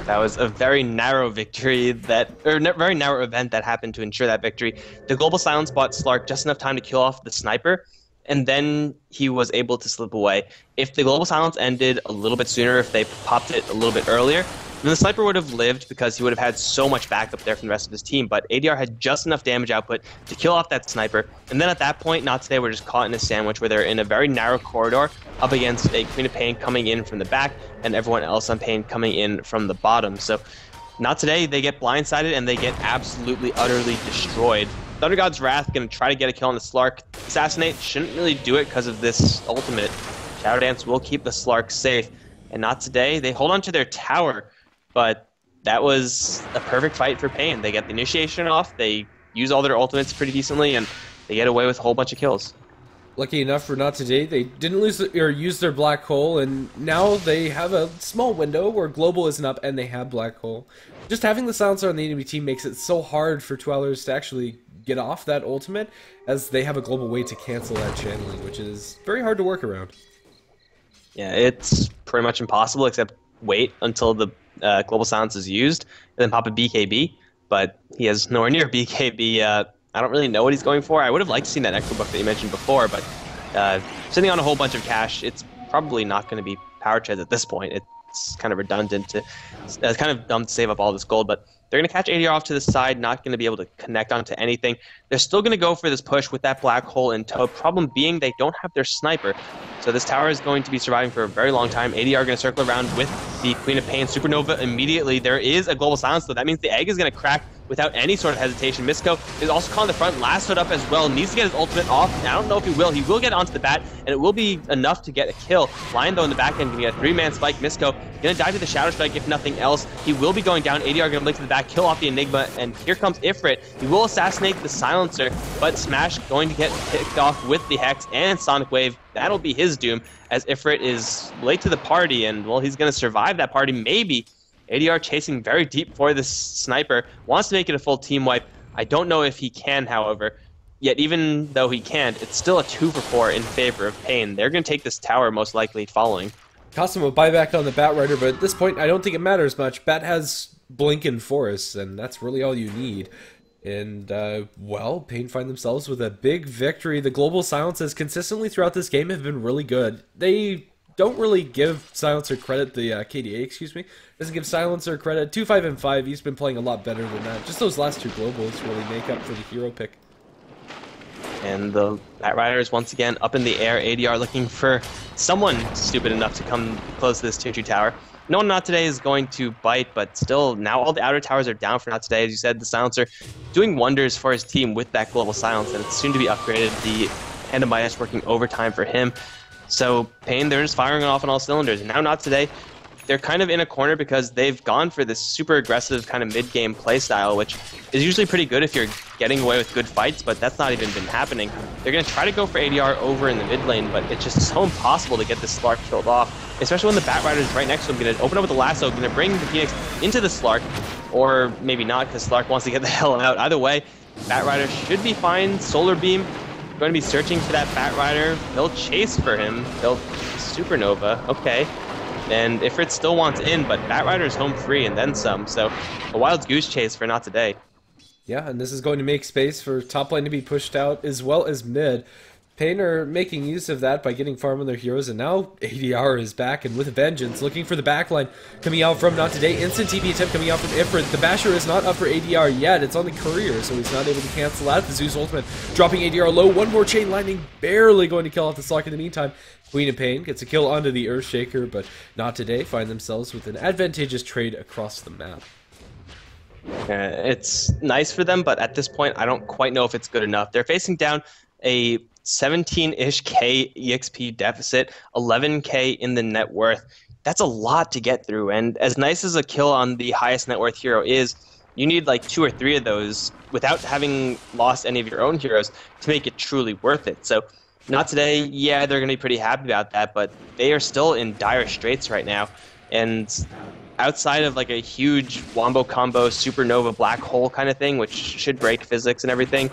That was a very narrow victory very narrow event that happened to ensure that victory. The Global Silence bought Slark just enough time to kill off the sniper, and then he was able to slip away. If the Global Silence ended a little bit sooner, if they popped it a little bit earlier, then the sniper would have lived because he would have had so much backup there from the rest of his team. But ADR had just enough damage output to kill off that sniper. And then at that point, Not Today were just caught in a sandwich where they're in a very narrow corridor up against a Queen of Pain coming in from the back and everyone else on Pain coming in from the bottom. So Not Today, they get blindsided and they get absolutely, utterly destroyed. Thunder God's Wrath going to try to get a kill on the Slark. Assassinate shouldn't really do it because of this ultimate. Shadow Dance will keep the Slark safe. And Not Today, they hold on to their tower. But that was a perfect fight for Pain. They get the initiation off, they use all their ultimates pretty decently, and they get away with a whole bunch of kills. Lucky enough for Not Today, they didn't use their black hole, and now they have a small window where global isn't up and they have black hole. Just having the silencer on the enemy team makes it so hard for Twellers to actually get off that ultimate, as they have a global way to cancel that channeling, which is very hard to work around. Yeah, it's pretty much impossible, except wait until the Global Silence is used, and then pop a BKB, but he has nowhere near BKB. I don't really know what he's going for. I would have liked to see that Necro Book that you mentioned before, but sitting on a whole bunch of cash, it's probably not going to be Power Treads at this point. It's kind of redundant. It's kind of dumb to save up all this gold, but they're going to catch ADR off to the side, not going to be able to connect onto anything. They're still going to go for this push with that black hole in tow. Problem being, they don't have their sniper. So this tower is going to be surviving for a very long time. ADR are going to circle around with the Queen of Pain Supernova immediately. There is a Global Silence, though. That means the egg is going to crack without any sort of hesitation. Misko is also caught in the front, lassoed up as well. Needs to get his ultimate off. I don't know if he will. He will get onto the bat, and it will be enough to get a kill. Lion, though, in the back end can get a 3-man spike. Misko going to die to the Shadow Strike, if nothing else. He will be going down. ADR going to blink to the back, kill off the Enigma, and here comes Ifrit. He will assassinate the Silencer, but Smash going to get picked off with the Hex and Sonic Wave. That'll be his doom, as Ifrit is late to the party, and, well, he's going to survive that party, maybe. ADR chasing very deep for this sniper, wants to make it a full team wipe. I don't know if he can, however. Yet even though he can't, it's still a 2 for 4 in favor of Pain. They're going to take this tower most likely following. Cost him a buyback on the Batrider, but at this point, I don't think it matters much. Bat has Blink and Forest, and that's really all you need. And, well, Pain find themselves with a big victory. The Global Silences consistently throughout this game have been really good. They don't really give Silencer credit, the KDA, excuse me, doesn't give Silencer credit. 2, 5, and 5, he's been playing a lot better than that. Just those last 2 globals really make up for the hero pick. And the Batrider is once again up in the air. ADR looking for someone stupid enough to come close to this tier 2 tower. No one Not Today is going to bite, but still, now all the outer towers are down for Not Today. As you said, the Silencer doing wonders for his team with that Global Silence, and it's soon to be upgraded. The Hand of Midas working overtime for him. So Pain, they're just firing off on all cylinders. And now Not Today, they're kind of in a corner because they've gone for this super aggressive kind of mid-game playstyle, which is usually pretty good if you're getting away with good fights, but that's not even been happening. They're going to try to go for ADR over in the mid lane, but it's just so impossible to get this Slark killed off, especially when the Batrider is right next to him. Going to open up with the lasso, going to bring the Phoenix into the Slark, or maybe not because Slark wants to get the hell out. Either way, Batrider should be fine. Solar Beam going to be searching for that Batrider. They'll chase for him. They'll Supernova. Okay. And Ifrit still wants in, but Batrider's home free and then some. So a wild goose chase for Not Today. Yeah, and this is going to make space for top lane to be pushed out as well as mid. Pain are making use of that by getting farm on their heroes, and now ADR is back and with a vengeance, looking for the backline coming out from Not Today. Instant TP attempt coming out from Ifrit. The Basher is not up for ADR yet. It's on the Courier, so he's not able to cancel out the Zeus ultimate, dropping ADR low. One more chain lightning, barely going to kill off the Slark in the meantime. Queen of Pain gets a kill onto the Earthshaker, but Not Today find themselves with an advantageous trade across the map. It's nice for them, but at this point, I don't quite know if it's good enough. They're facing down a 17-ish K EXP deficit, 11K in the net worth. That's a lot to get through, and as nice as a kill on the highest net worth hero is, you need like 2 or 3 of those without having lost any of your own heroes to make it truly worth it. So Not Today, yeah, they're going to be pretty happy about that, but they are still in dire straits right now, and outside of like a huge wombo combo supernova black hole kind of thing, which should break physics and everything,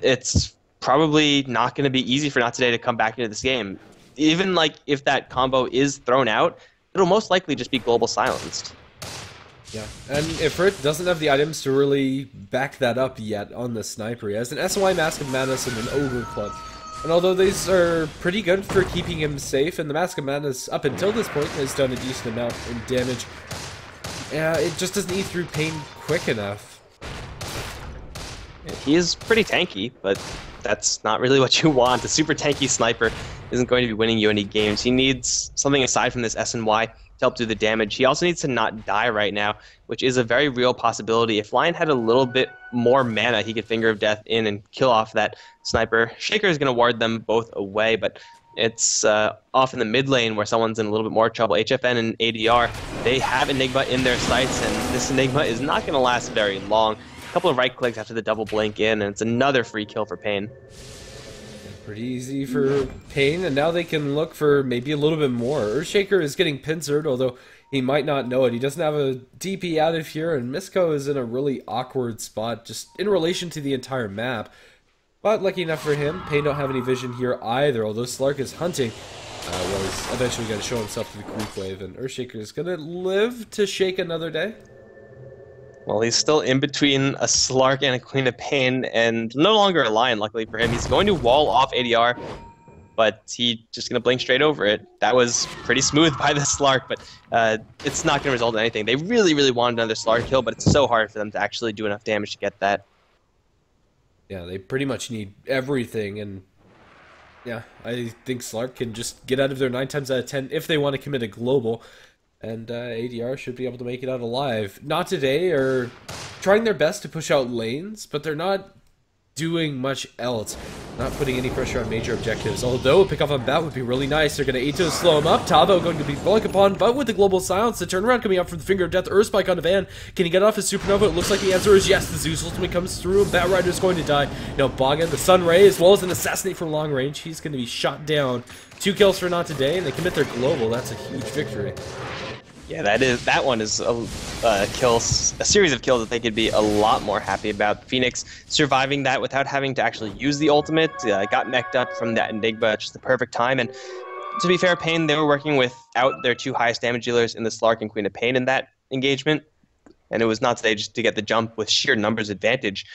it's probably not going to be easy for Not Today to come back into this game. Even like if that combo is thrown out, it'll most likely just be global silenced. Yeah, and Ifrit doesn't have the items to really back that up yet on the sniper. He has an SY Mask of Madness and an Ogre Club. And although these are pretty good for keeping him safe, and the Mask of Madness up until this point has done a decent amount in damage, it just doesn't eat through Pain quick enough. He is pretty tanky, but that's not really what you want. A super tanky sniper isn't going to be winning you any games. He needs something aside from this SNY to help do the damage. He also needs to not die right now, which is a very real possibility. If Lion had a little bit more mana, he could Finger of Death in and kill off that sniper. Shaker is going to ward them both away, but it's off in the mid lane where someone's in a little bit more trouble. HFN and ADR, they have Enigma in their sights, and this Enigma is not going to last very long. A couple of right clicks after the double blink in, and it's another free kill for Pain. Pretty easy for Pain, and now they can look for maybe a little bit more. Earthshaker is getting pincered, although he might not know it. He doesn't have a DP out of here, and Misko is in a really awkward spot just in relation to the entire map. But lucky enough for him, Pain don't have any vision here either, although Slark is hunting. Was eventually going to show himself to the creep wave, and Earthshaker is going to live to shake another day. Well, he's still in between a Slark and a Queen of Pain, and no longer a Lion, luckily for him. He's going to wall off ADR, but he's just going to blink straight over it. That was pretty smooth by the Slark, but it's not going to result in anything. They really, really wanted another Slark kill, but it's so hard for them to actually do enough damage to get that. Yeah, they pretty much need everything, and yeah, I think Slark can just get out of there 9 times out of 10 if they want to commit a global. And ADR should be able to make it out alive. Not Today are trying their best to push out lanes, but they're not doing much else. Not putting any pressure on major objectives. Although a pick off on Bat would be really nice. They're going to Ato slow him up. Tavo going to be bulk upon, but with the global silence, the turnaround coming out from the Finger of Death. Earthspike on the van. Can he get off his supernova? It looks like the answer is yes. The Zeus ultimate comes through. Batrider is going to die. Now Baga, the Sun Ray, as well as an assassinate from long range. He's going to be shot down. 2 kills for Not Today, and they commit their global. That's a huge victory. Yeah, that one is a series of kills that they could be a lot more happy about. Phoenix surviving that without having to actually use the ultimate, got mech'd up from that Enigma at just the perfect time. And to be fair, Pain, they were working without their 2 highest damage dealers in the Slark and Queen of Pain in that engagement. And it was Not Today just to get the jump with sheer numbers advantage.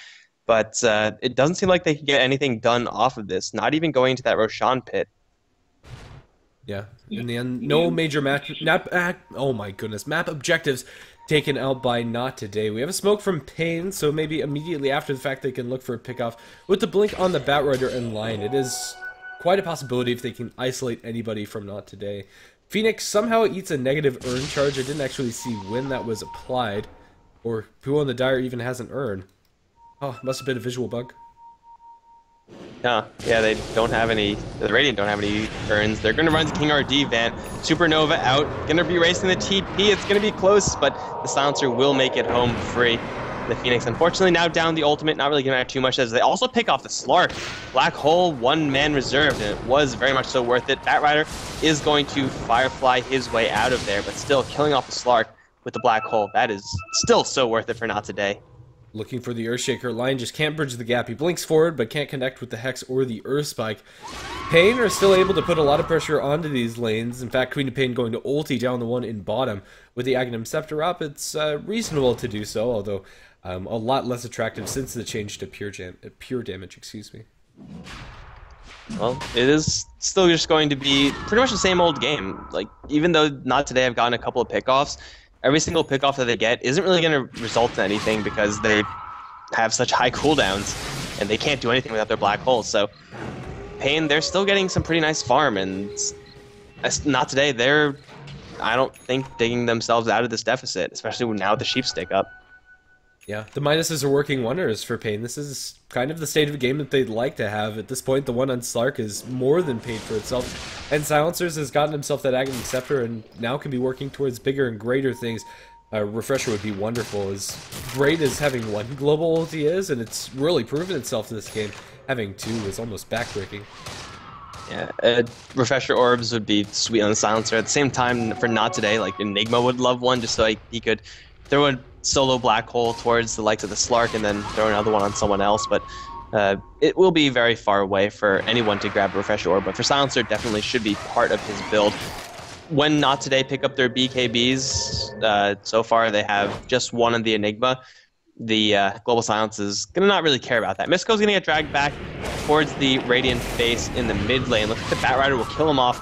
But it doesn't seem like they could get anything done off of this, not even going to that Roshan pit. Yeah, in the end, no major map objectives taken out by Not Today. We have a smoke from Pain, so maybe immediately after the fact they can look for a pickoff. With the blink on the Batrider and Lion, it is quite a possibility if they can isolate anybody from Not Today. Phoenix somehow eats a negative urn charge. I didn't actually see when that was applied, or who on the Dire even has an urn. Oh, must have been a visual bug. Yeah, they don't have any, the Radiant don't have any urns. They're going to run to King RD van. Supernova out, going to be racing the TP. It's going to be close, but the Silencer will make it home free. The Phoenix, unfortunately, now down the ultimate, not really going to matter too much, as they also pick off the Slark. Black Hole, 1-man reserved, and it was very much so worth it. Batrider is going to Firefly his way out of there, but still killing off the Slark with the Black Hole. That is still so worth it for Not Today. Looking for the Earthshaker. Lion just can't bridge the gap. He blinks forward, but can't connect with the Hex or the Earth Spike. Pain are still able to put a lot of pressure onto these lanes. In fact, Queen of Pain going to ulti down the one in bottom. With the Aghanim Scepter up, it's reasonable to do so, although a lot less attractive since the change to pure damage, excuse me. Well, it is still just going to be pretty much the same old game. Like, even though Not Today have gotten a couple of pickoffs, every single pickoff that they get isn't really going to result in anything because they have such high cooldowns and they can't do anything without their black holes. So, Pain, they're still getting some pretty nice farm, and Not Today, they're, I don't think, digging themselves out of this deficit, especially now with the sheep stick up. Yeah, the minuses are working wonders for Pain. This is kind of the state of the game that they'd like to have. At this point, the one on Slark is more than paid for itself. And Silencers has gotten himself that Aghanim Scepter and now can be working towards bigger and greater things. Refresher would be wonderful. As great as having one global ulti is, and it's really proven itself in this game, having two is almost backbreaking. Yeah, Refresher Orbs would be sweet on the Silencer. At the same time, for Not Today, like Enigma would love one just so like, he could throw a solo black hole towards the likes of the Slark and then throw another one on someone else, but it will be very far away for anyone to grab a Refresher Orb, but for Silencer definitely should be part of his build. When Not Today pick up their BKBs, so far they have just one in the Enigma. The Global Silence is going to not really care about that. Misko's going to get dragged back towards the Radiant base in the mid lane. Looks like the Batrider will kill him off.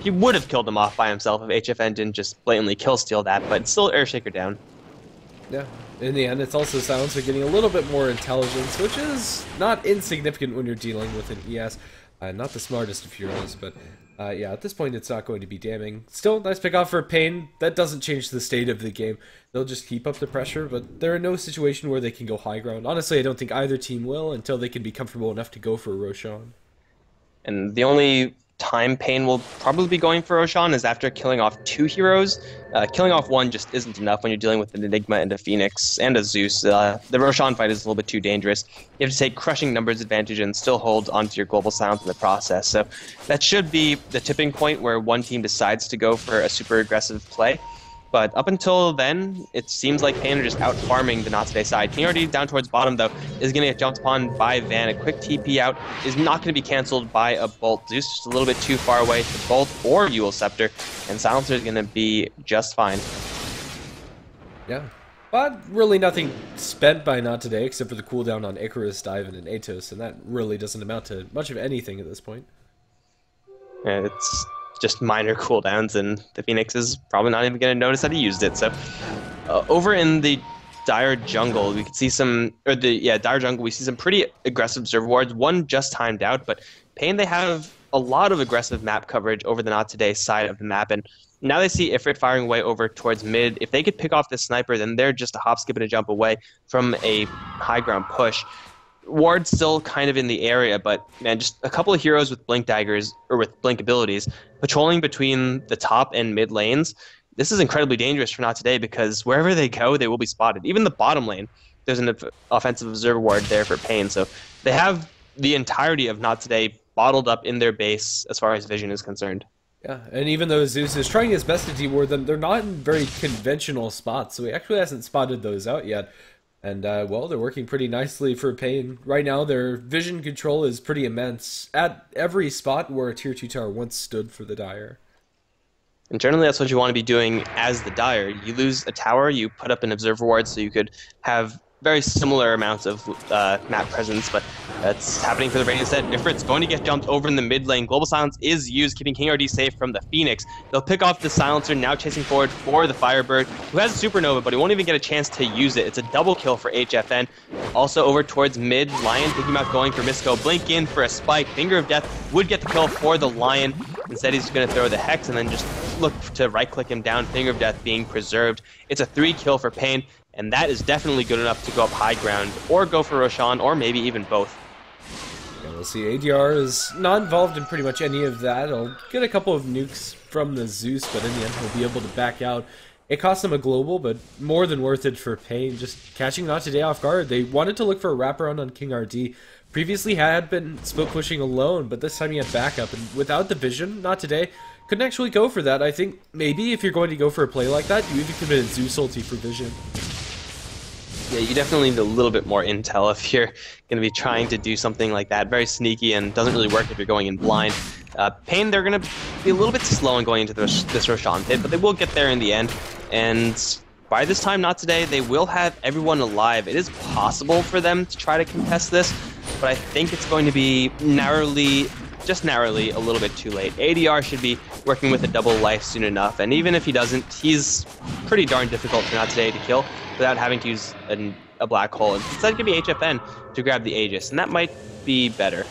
He would have killed him off by himself if HFN didn't just blatantly kill steal that, but it's still Earthshaker down. Yeah, in the end, it's also Silencer getting a little bit more intelligence, which is not insignificant when you're dealing with an ES. Not the smartest of heroes, but yeah, at this point, it's not going to be damning. Still, nice pick off for Pain. That doesn't change the state of the game. They'll just keep up the pressure, but they're in no situation where they can go high ground. Honestly, I don't think either team will until they can be comfortable enough to go for Roshan. And the only time Pain will probably be going for Roshan is after killing off two heroes. Killing off one just isn't enough when you're dealing with an Enigma and a Phoenix and a Zeus. The Roshan fight is a little bit too dangerous. You have to take crushing numbers advantage and still hold onto your global silence in the process. So that should be the tipping point where one team decides to go for a super aggressive play. But up until then, it seems like Pain are just out farming the Not Today side. King RD down towards bottom, though, is going to get jumped upon by Van. A quick TP out is not going to be canceled by a Bolt. Zeus just a little bit too far away to Bolt or Yule Scepter, and Silencer is going to be just fine. Yeah, but really nothing spent by Not Today except for the cooldown on Icarus, Diven, and Atos, and that really doesn't amount to much of anything at this point. Yeah, it's just minor cooldowns, and the Phoenix is probably not even going to notice that he used it. So over in the Dire Jungle, we could see some, Dire Jungle, we see some pretty aggressive observer wards. One just timed out, but Pain, they have a lot of aggressive map coverage over the Not Today side of the map, and now they see Ifrit firing away over towards mid. If they could pick off this sniper, then they're just a hop, skip, and a jump away from a high ground push. Ward's still kind of in the area, but man, just a couple of heroes with blink daggers, or with blink abilities, patrolling between the top and mid lanes. This is incredibly dangerous for Not Today because wherever they go, they will be spotted. Even the bottom lane, there's an offensive observer ward there for Pain. So they have the entirety of Not Today bottled up in their base as far as vision is concerned. Yeah, and even though Zeus is trying his best to deward them, they're not in very conventional spots, so he actually hasn't spotted those out yet. And, well, they're working pretty nicely for Pain. Right now, their vision control is pretty immense at every spot where a Tier 2 tower once stood for the Dire. And generally, that's what you want to be doing as the Dire. You lose a tower, you put up an observer ward so you could have very similar amounts of map presence, but that's happening for the Radiant set. Ifrit's going to get jumped over in the mid lane. Global Silence is used, keeping King RD safe from the Phoenix. They'll pick off the Silencer, now chasing forward for the Firebird, who has a Supernova, but he won't even get a chance to use it. It's a double kill for HFN. Also over towards mid, Lion thinking about going for Misko. Blink in for a spike. Finger of Death would get the kill for the Lion. Instead, he's going to throw the Hex and then just look to right-click him down. Finger of Death being preserved. It's a 3-kill for Pain, and that is definitely good enough to go up high ground, or go for Roshan, or maybe even both. Yeah, we'll see. ADR is not involved in pretty much any of that. He'll get a couple of nukes from the Zeus, but in the end, he'll be able to back out. It cost him a global, but more than worth it for Pain. Just catching Not Today off guard. They wanted to look for a wraparound on King RD. Previously had been split pushing alone, but this time he had backup, and without the vision, Not Today couldn't actually go for that. I think maybe if you're going to go for a play like that, you even commit a Zeus ulti for vision. Yeah, you definitely need a little bit more intel if you're going to be trying to do something like that. Very sneaky and doesn't really work if you're going in blind. Pain, they're going to be a little bit slow in going into this Roshan pit, but they will get there in the end. And by this time, not today, they will have everyone alive. It is possible for them to try to contest this, but I think it's going to be just narrowly, a little bit too late. ADR should be working with a double life soon enough, and even if he doesn't, he's pretty darn difficult for not today to kill without having to use a black hole. Instead, it could be HFN to grab the Aegis, and that might be better.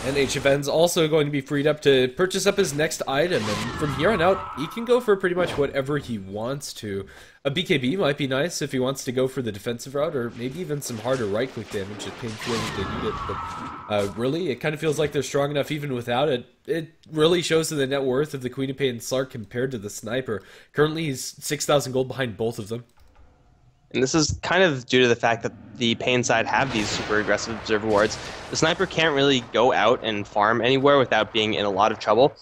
And HFN's also going to be freed up to purchase up his next item, and from here on out, he can go for pretty much whatever he wants to. A BKB might be nice if he wants to go for the defensive route, or maybe even some harder right-click damage if Pain feels like they need it. But really, it kind of feels like they're strong enough even without it. It really shows the net worth of the Queen of Pain Slark compared to the Sniper. Currently, he's 6,000 gold behind both of them. And this is kind of due to the fact that the Pain side have these super aggressive observer wards. The Sniper can't really go out and farm anywhere without being in a lot of trouble.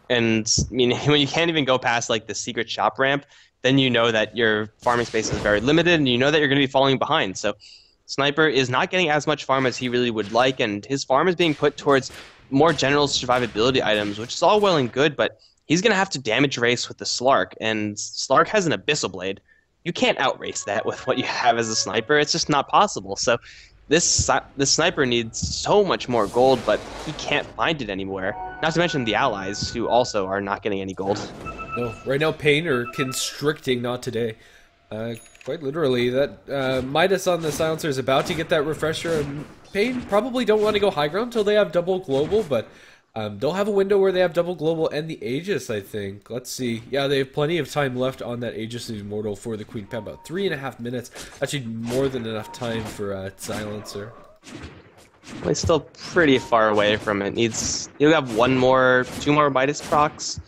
And I mean, when you can't even go past like the secret shop ramp, then you know that your farming space is very limited, and you know that you're going to be falling behind. So Sniper is not getting as much farm as he really would like, and his farm is being put towards more general survivability items, which is all well and good, but he's going to have to damage race with the Slark, and Slark has an Abyssal Blade. You can't outrace that with what you have as a Sniper. It's just not possible. So this Sniper needs so much more gold, but he can't find it anywhere. Not to mention the allies, who also are not getting any gold. No, right now Pain are constricting Not Today. Quite literally, that Midas on the Silencer is about to get that refresher, and Pain probably don't want to go high ground until they have double global, but they'll have a window where they have double global and the Aegis, I think. Let's see. Yeah, they have plenty of time left on that Aegis of Immortal for the Queen Pet. About 3.5 minutes. Actually, more than enough time for Silencer. Well, he's still pretty far away from it. He'll have two more Midas procs.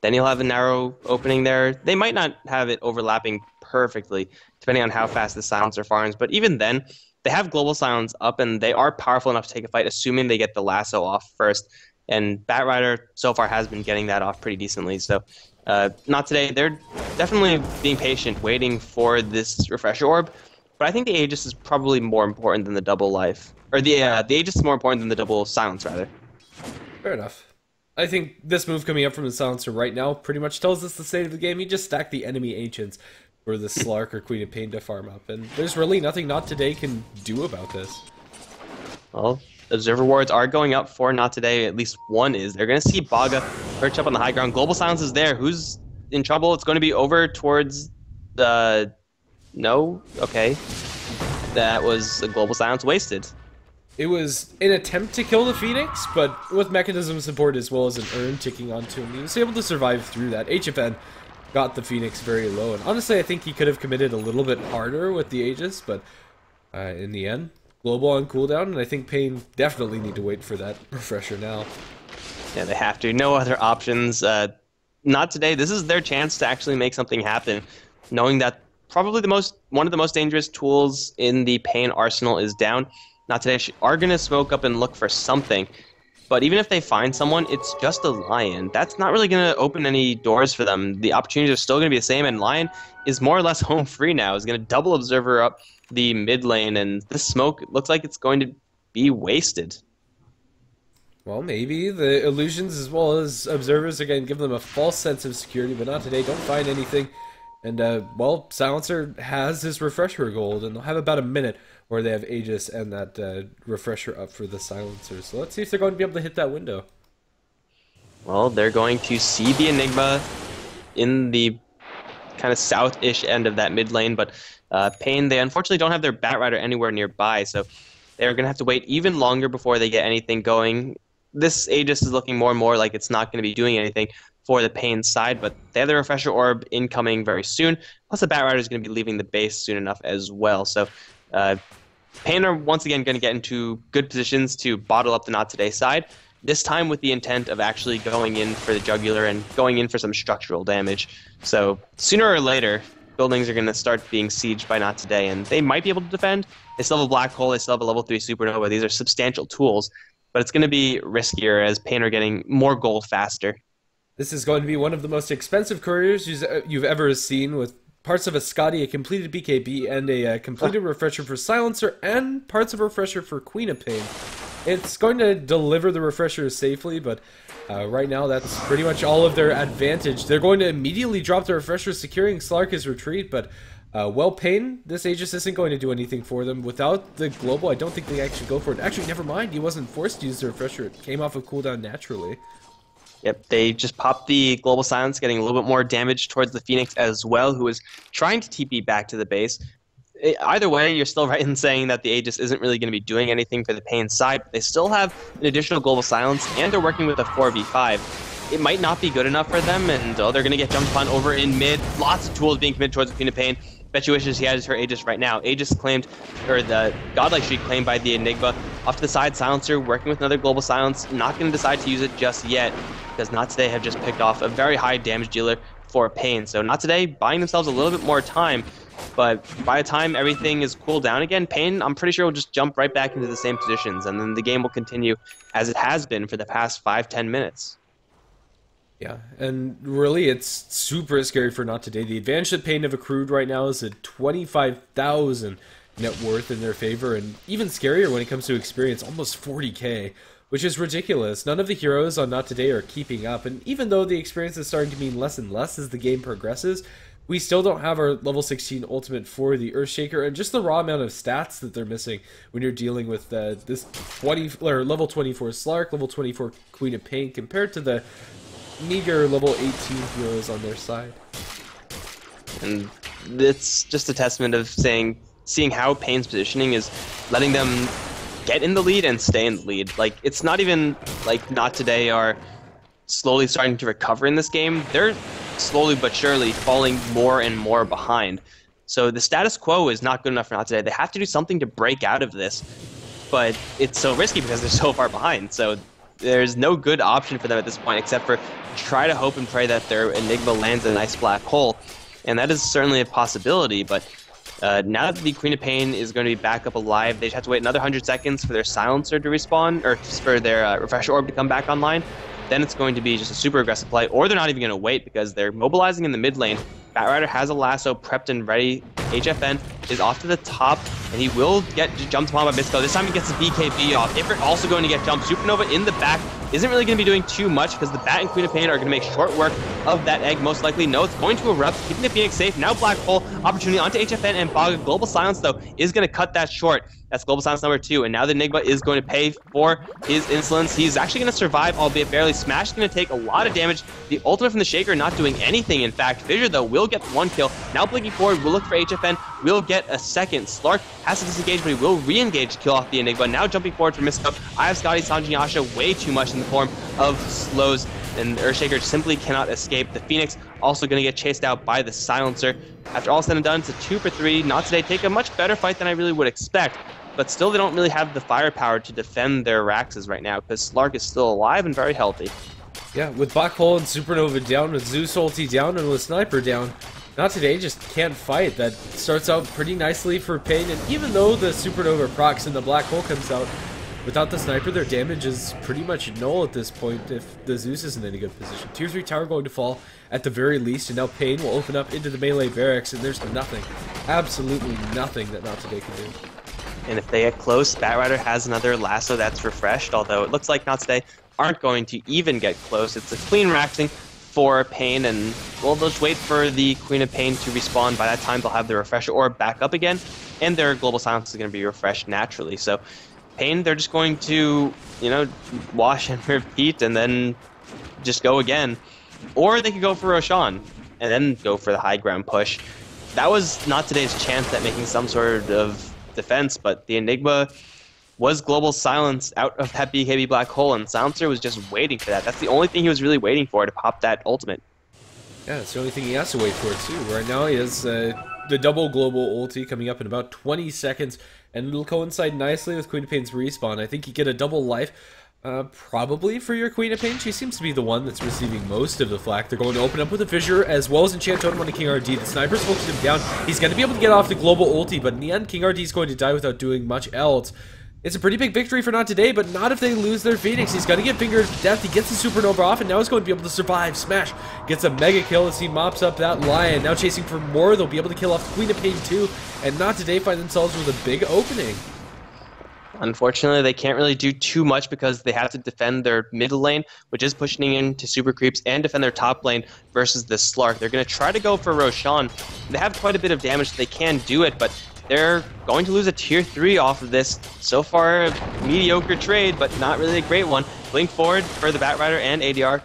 Then he'll have a narrow opening there. They might not have it overlapping perfectly, depending on how fast the Silencer farms. But even then, they have Global Silence up, and they are powerful enough to take a fight, assuming they get the lasso off first. And Batrider so far has been getting that off pretty decently. So not today. They're definitely being patient, waiting for this refresher orb. But I think the Aegis is probably more important than the double life. Or the Aegis is more important than the double silence, rather. Fair enough. I think this move coming up from the Silencer right now pretty much tells us the state of the game. You just stack the enemy Ancients for the Slark or Queen of Pain to farm up. And there's really nothing Not Today can do about this. Well, Observer wards are going up for Not Today. At least one is. They're going to see Baga perch up on the high ground. Global Silence is there. Who's in trouble? It's going to be over towards the... No? Okay. That was a Global Silence wasted. It was an attempt to kill the Phoenix, but with mechanism support as well as an urn ticking onto him, he was able to survive through that. HFN got the Phoenix very low, and honestly I think he could have committed a little bit harder with the Aegis, but in the end, global on cooldown, and I think Pain definitely need to wait for that refresher now. Yeah, they have to. No other options. Not today. This is their chance to actually make something happen, knowing that probably one of the most dangerous tools in the Pain arsenal is down. Not today. Are going to smoke up and look for something. But even if they find someone, it's just a Lion. That's not really going to open any doors for them. The opportunities are still going to be the same, and Lion is more or less home free now. Is going to double Observer up the mid lane, and this smoke looks like it's going to be wasted. Well, maybe. The illusions as well as observers are going to give them a false sense of security, but not today. Don't find anything. And, well, Silencer has his refresher gold, and they'll have about a minute where they have Aegis and that refresher up for the Silencer. So let's see if they're going to be able to hit that window. Well, they're going to see the Enigma in the kind of south-ish end of that mid lane, but Pain, they unfortunately don't have their Batrider anywhere nearby, so they're going to have to wait even longer before they get anything going. This Aegis is looking more and more like it's not going to be doing anything for the Pain side, but they have the Refresher Orb incoming very soon. Plus, the Batrider is going to be leaving the base soon enough as well. So, Pain are once again going to get into good positions to bottle up the Not Today side, this time with the intent of actually going in for the Jugular and going in for some structural damage. So, sooner or later, buildings are going to start being sieged by Not Today, and they might be able to defend. They still have a Black Hole, they still have a level 3 Supernova. These are substantial tools, but it's going to be riskier as Pain are getting more gold faster. This is going to be one of the most expensive couriers you've ever seen, with parts of a Scotty, a completed BKB, and a completed refresher for Silencer, and parts of a refresher for Queen of Pain. It's going to deliver the refresher safely, but right now that's pretty much all of their advantage. They're going to immediately drop the refresher, securing Slark's retreat, but well, Pain, this Aegis isn't going to do anything for them. Without the global, I don't think they actually go for it. Actually, never mind, he wasn't forced to use the refresher. It came off of cooldown naturally. Yep, they just popped the Global Silence, getting a little bit more damage towards the Phoenix as well, who was trying to TP back to the base. Either way, you're still right in saying that the Aegis isn't really going to be doing anything for the Pain side, but they still have an additional Global Silence, and they're working with a 4v5. It might not be good enough for them, and they're going to get jumped upon over in mid. Lots of tools being committed towards the Queen of Pain. Bet you wishes he had her Aegis right now. Aegis claimed, or the Godlike Streak claimed by the Enigma. Off to the side, Silencer working with another Global Silence. Not going to decide to use it just yet, because Not Today have just picked off a very high damage dealer for Pain. So Not Today buying themselves a little bit more time, but by the time everything is cooled down again, Pain, I'm pretty sure, will just jump right back into the same positions, and then the game will continue as it has been for the past 5-10 minutes. Yeah, and really it's super scary for Not Today. The advantage that Pain have accrued right now is at 25,000 net worth in their favor, and even scarier when it comes to experience, almost 40k, which is ridiculous. None of the heroes on Not Today are keeping up, and even though the experience is starting to mean less and less as the game progresses, we still don't have our level 16 ultimate for the Earthshaker, and just the raw amount of stats that they're missing when you're dealing with this 20 or level 24 Slark, level 24 Queen of Pain, compared to the meager level 18 heroes on their side. And it's just a testament of seeing how Pain's positioning is letting them get in the lead and stay in the lead. Like, it's not even like Not Today are slowly starting to recover in this game. They're slowly but surely falling more and more behind. So the status quo is not good enough for Not Today. They have to do something to break out of this, but it's so risky because they're so far behind. So there's no good option for them at this point except for try to hope and pray that their Enigma lands in a nice black hole. And that is certainly a possibility, but now that the Queen of Pain is going to be back up alive, they just have to wait another 100 seconds for their Silencer to respawn, or for their Refresher Orb to come back online. Then it's going to be just a super aggressive play, or they're not even going to wait because they're mobilizing in the mid lane. Batrider has a lasso prepped and ready. HFN is off to the top, and he will get jumped upon by Bisco. This time he gets the BKB off. Ifrit also going to get jumped. Supernova in the back isn't really going to be doing too much because the Bat and Queen of Pain are going to make short work of that egg, most likely. No, it's going to erupt, keeping the Phoenix safe. Now Black Hole opportunity onto HFN and Baga. Global Silence, though, is going to cut that short. That's Global Silence number 2, and now the Enigma is going to pay for his insolence. He's actually going to survive, albeit barely. Smash is going to take a lot of damage. The ultimate from the Shaker not doing anything, in fact. Fissure, though, will get one kill. Now blinking forward, we'll look for HFN. We'll get a second. Slark has to disengage, but he will re-engage to kill off the Enigma. Now jumping forward for Misco. I have Scotty, Sanji, Yasha way too much in the form of slows, and Earthshaker simply cannot escape. The Phoenix also going to get chased out by the Silencer. After all said and done, it's a 2 for 3. Not Today take a much better fight than I really would expect, but still they don't really have the firepower to defend their Raxes right now because Slark is still alive and very healthy. Yeah, with Black Hole and Supernova down, with Zeus ulti down, and with Sniper down, Not Today just can't fight. That starts out pretty nicely for Pain, and even though the Supernova procs and the Black Hole comes out, without the Sniper, their damage is pretty much null at this point if the Zeus isn't in a good position. Tier 3 tower going to fall at the very least, and now Pain will open up into the melee barracks, and there's nothing, absolutely nothing that Not Today can do. And if they get close, Batrider has another lasso that's refreshed, although it looks like Not Today aren't going to even get close. It's a clean raxing for Pain, and we'll just wait for the Queen of Pain to respawn. By that time, they'll have the Refresher Orb back up again, and their Global Silence is going to be refreshed naturally. So Pain, they're just going to, wash and repeat and then just go again. Or they could go for Roshan and then go for the high ground push. That was Not Today's chance at making some sort of defense, but the Enigma was Global Silence out of that BKB Black Hole, and Silencer was just waiting for that. That's the only thing he was really waiting for, to pop that ultimate. Yeah, it's the only thing he has to wait for, too. Right now he has the double global ulti coming up in about 20 seconds, and it'll coincide nicely with Queen of Pain's respawn. I think you get a double life, probably for your Queen of Pain. She seems to be the one that's receiving most of the flak. They're going to open up with a Fissure, as well as Enchant Totem on King RD. The Sniper's focused him down. He's going to be able to get off the global ulti, but in the end, King RD is going to die without doing much else. It's a pretty big victory for Not Today, but not if they lose their Phoenix. He's going to get fingered to death. He gets the Supernova off, and now he's going to be able to survive. Smash gets a mega kill as he mops up that Lion. Now chasing for more. They'll be able to kill off Queen of Pain too, and Not Today find themselves with a big opening. Unfortunately, they can't really do too much because they have to defend their middle lane, which is pushing into super creeps, and defend their top lane versus the Slark. They're going to try to go for Roshan. They have quite a bit of damage, so they can do it, but they're going to lose a tier 3 off of this. So far, a mediocre trade, but not really a great one. Blink forward for the Batrider and ADR,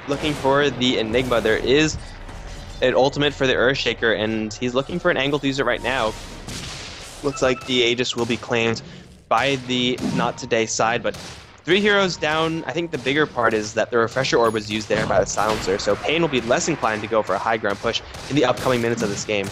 looking for the Enigma. There is an ultimate for the Earthshaker, and he's looking for an angle to use it right now. Looks like the Aegis will be claimed by the Not Today side, but 3 heroes down. I think the bigger part is that the Refresher Orb was used there by the Silencer, so Pain will be less inclined to go for a high ground push in the upcoming minutes of this game.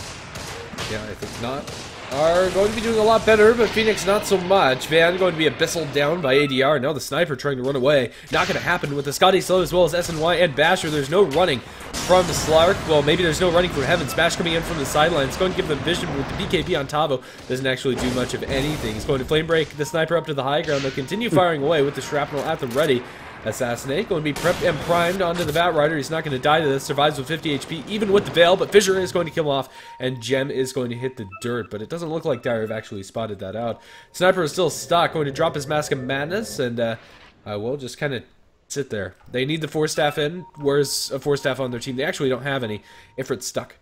Yeah, I think not. Are going to be doing a lot better, but Phoenix not so much. Van going to be abyssal down by ADR. Now the Sniper trying to run away. Not going to happen with the Scotty Slow as well as SNY and Basher. There's no running from the Slark. Well, maybe there's no running from Heaven. Smash coming in from the sidelines. Going to give them vision with the BKB on Tavo. Doesn't actually do much of anything. He's going to flame break the Sniper up to the high ground. They'll continue firing away with the Shrapnel at the ready. Assassinate, going to be prepped and primed onto the Batrider. He's not going to die to this, survives with 50 HP, even with the Veil, but Fissure is going to kill him off, and Gem is going to hit the dirt, but it doesn't look like Dire have actually spotted that out. Sniper is still stuck, going to drop his Mask of Madness, and will just kind of sit there. They need the Force Staff in. Where's a Force Staff on their team? They actually don't have any. Ifrit's stuck.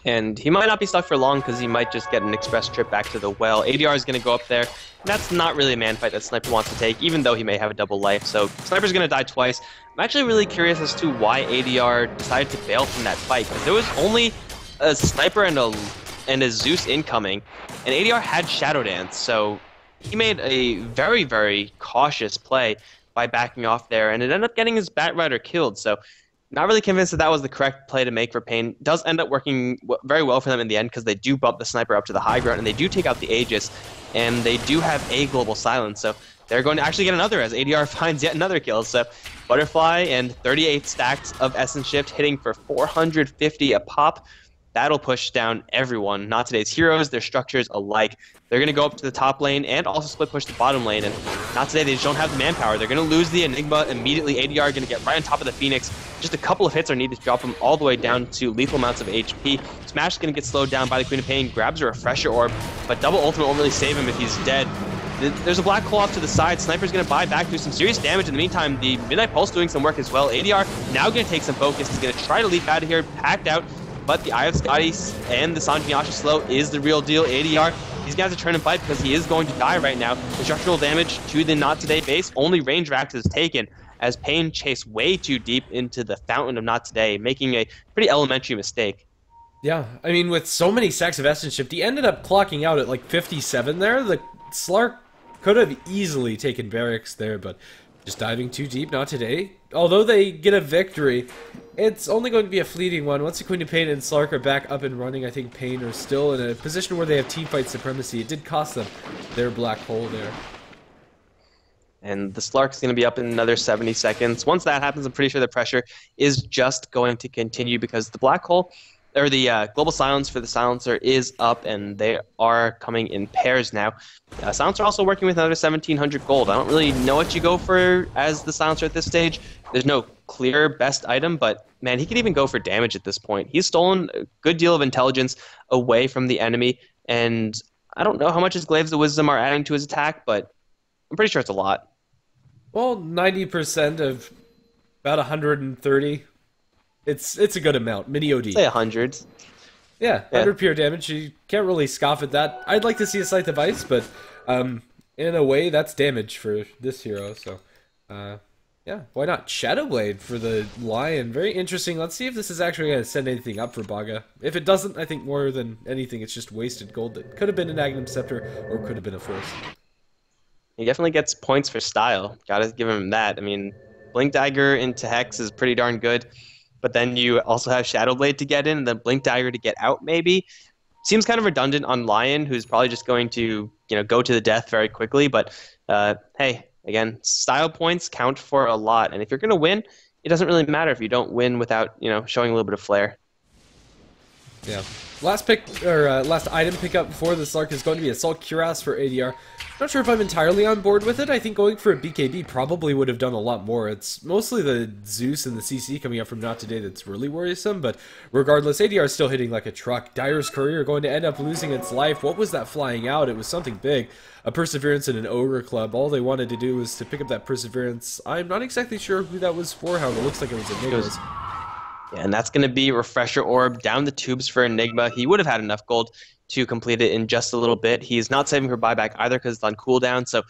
And he might not be stuck for long because he might just get an express trip back to the well. ADR is going to go up there. That's not really a man fight that Sniper wants to take, even though he may have a double life. So Sniper's going to die twice. I'm actually really curious as to why ADR decided to bail from that fight, because there was only a Sniper and a Zeus incoming, and ADR had Shadow Dance, so he made a very, very cautious play by backing off there, and it ended up getting his Batrider killed. So not really convinced that that was the correct play to make for Pain. Does end up working very well for them in the end because they do bump the Sniper up to the high ground and they do take out the Aegis, and they do have a global silence, so they're going to actually get another as ADR finds yet another kill. So Butterfly and 38 stacks of Essence Shift hitting for 450 a pop. That'll push down everyone. Not Today's heroes, their structures alike. They're going to go up to the top lane and also split push the bottom lane. And Not Today, they just don't have the manpower. They're going to lose the Enigma immediately. ADR going to get right on top of the Phoenix. Just a couple of hits are needed to drop him all the way down to lethal amounts of HP. Smash is going to get slowed down by the Queen of Pain, grabs a Refresher Orb, but double ultimate won't really save him if he's dead. There's a Black Hole off to the side. Sniper's going to buy back, do some serious damage. In the meantime, the Midnight Pulse doing some work as well. ADR now going to take some focus. He's going to try to leap out of here, packed out. But the Eye of Scotty and the Sanjinasha Slow is the real deal. ADR, he's going to have to turn and fight because he is going to die right now. The structural damage to the Not Today base, only range racks is taken as Pain chased way too deep into the Fountain of Not Today, making a pretty elementary mistake. Yeah, I mean, with so many stacks of Essence Shift, he ended up clocking out at like 57 there. The Slark could have easily taken Barracks there, but just diving too deep, Not Today. Although they get a victory, it's only going to be a fleeting one. Once the Queen of Pain and Slark are back up and running, I think Pain are still in a position where they have teamfight supremacy. It did cost them their Black Hole there. And the Slark's going to be up in another 70 seconds. Once that happens, I'm pretty sure the pressure is just going to continue because the Black Hole, or the Global Silence for the Silencer is up, and they are coming in pairs now. Silencer also working with another 1,700 gold. I don't really know what you go for as the Silencer at this stage. There's no clear best item, but man, he could even go for damage at this point. He's stolen a good deal of intelligence away from the enemy, and I don't know how much his Glaives of Wisdom are adding to his attack, but I'm pretty sure it's a lot. Well, 90% of about 130. It's a good amount. Mini OD. Say 100. Yeah, 100 pure damage. You can't really scoff at that. I'd like to see a Scythe of Ice, but in a way, that's damage for this hero. So, yeah, why not? Shadowblade for the Lion. Very interesting. Let's see if this is actually going to send anything up for Baga. If it doesn't, I think more than anything, it's just wasted gold that could have been an Agnum Scepter or could have been a Force. He definitely gets points for style. Gotta give him that. I mean, Blink Dagger into Hex is pretty darn good. But then you also have Shadowblade to get in, and then Blink Dagger to get out, maybe. Seems kind of redundant on Lion, who's probably just going to, go to the death very quickly. But, hey, again, style points count for a lot. And if you're going to win, it doesn't really matter if you don't win without, showing a little bit of flair. Yeah. Last pick, or last item pickup for the Slark is going to be Assault Cuirass for ADR. Not sure if I'm entirely on board with it. I think going for a BKB probably would have done a lot more. It's mostly the Zeus and the CC coming up from NoT today that's really worrisome, but regardless, ADR is still hitting like a truck. Dyer's Courier going to end up losing its life. What was that flying out? It was something big. A Perseverance and an Ogre Club. All they wanted to do was to pick up that Perseverance. I'm not exactly sure who that was for, however, it looks like it was Enigma's. Yeah, and that's going to be Refresher Orb down the tubes for Enigma. He would have had enough gold to complete it in just a little bit. He's not saving for buyback either because it's on cooldown. So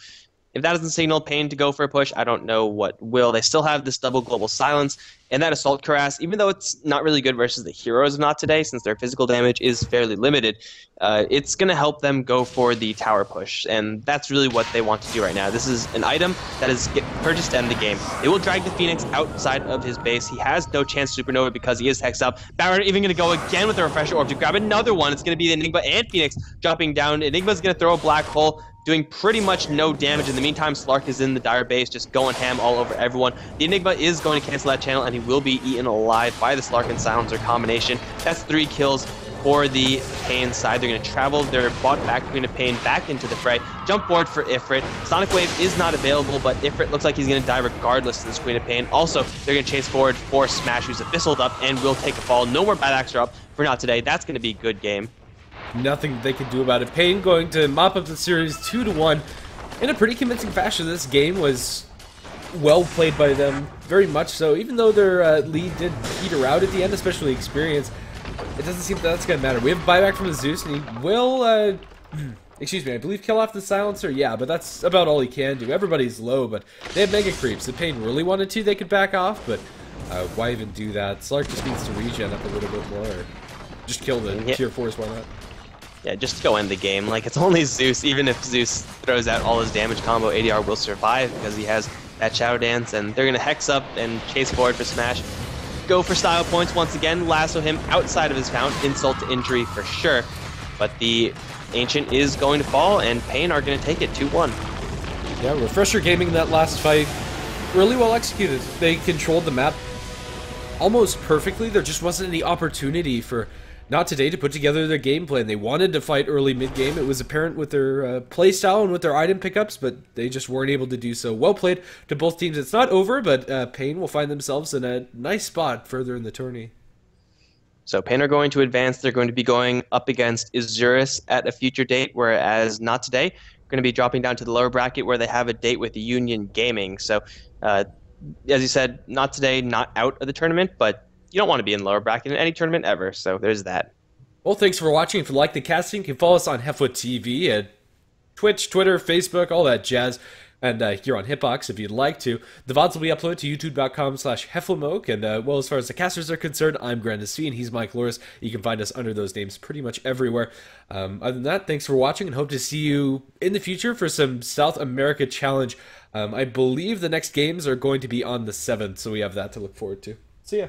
if that doesn't signal Pain to go for a push, I don't know what will. They still have this double global silence and that Assault Cuirass, even though it's not really good versus the heroes of NoT today, since their physical damage is fairly limited, it's going to help them go for the tower push, and that's really what they want to do right now. This is an item that is purchased to end the game. It will drag the Phoenix outside of his base. He has no chance to Supernova because he is hexed up. Barrett even going to go again with the Refresher Orb to grab another one. It's going to be the Enigma and Phoenix dropping down. Enigma's going to throw a Black Hole, doing pretty much no damage. In the meantime, Slark is in the Dire base, just going ham all over everyone. The Enigma is going to cancel that channel, and he will be eaten alive by the Slark and Silencer combination. That's 3 kills for the Pain side. They're going to travel their bot back Queen of Pain back into the fray. Jump forward for Ifrit. Sonic Wave is not available, but Ifrit looks like he's going to die regardless of this Queen of Pain. Also, they're going to chase forward for Smash, who's abyssaled up and will take a fall. No more bad acts are up for NoT today. That's going to be a good game. Nothing they can do about it. Pain going to mop up the series 2-1 in a pretty convincing fashion. This game was well played by them, very much so. Even though their lead did peter out at the end, especially experience, it doesn't seem that's going to matter. We have buyback from the Zeus, and he will, excuse me, I believe kill off the Silencer. Yeah, but that's about all he can do. Everybody's low, but they have Mega Creeps. If Pain really wanted to, they could back off, but why even do that? Slark just needs to regen up a little bit more, or just kill the tier 4s, why not? Yeah, just go end the game. Like, it's only Zeus. Even if Zeus throws out all his damage combo, ADR will survive because he has that Shadow Dance, and they're going to hex up and chase forward for Smash. Go for style points once again, lasso him outside of his fount, insult to injury for sure. But the Ancient is going to fall, and Pain are going to take it 2-1. Yeah, Refresher Gaming in that last fight, really well executed. They controlled the map almost perfectly. There just wasn't any opportunity for NoT today to put together their game plan. They wanted to fight early mid-game. It was apparent with their playstyle and with their item pickups, but they just weren't able to do so. Well played to both teams. It's not over, but Pain will find themselves in a nice spot further in the tourney. So Pain are going to advance. They're going to be going up against Isurus at a future date, whereas NoT today are going to be dropping down to the lower bracket where they have a date with Union Gaming. So, as you said, NoT today, not out of the tournament, but you don't want to be in lower bracket in any tournament ever, so there's that. Well, thanks for watching. If you like the casting, you can follow us on HeflaTV at Twitch, Twitter, Facebook, all that jazz. And here on Hitbox, if you'd like to. The VODs will be uploaded to youtube.com/HeflaMoke. And, well, as far as the casters are concerned, I'm GrandisV, and he's Mikelorus. You can find us under those names pretty much everywhere. Other than that, thanks for watching, and hope to see you in the future for some South America Challenge. I believe the next games are going to be on the 7th, so we have that to look forward to. See ya.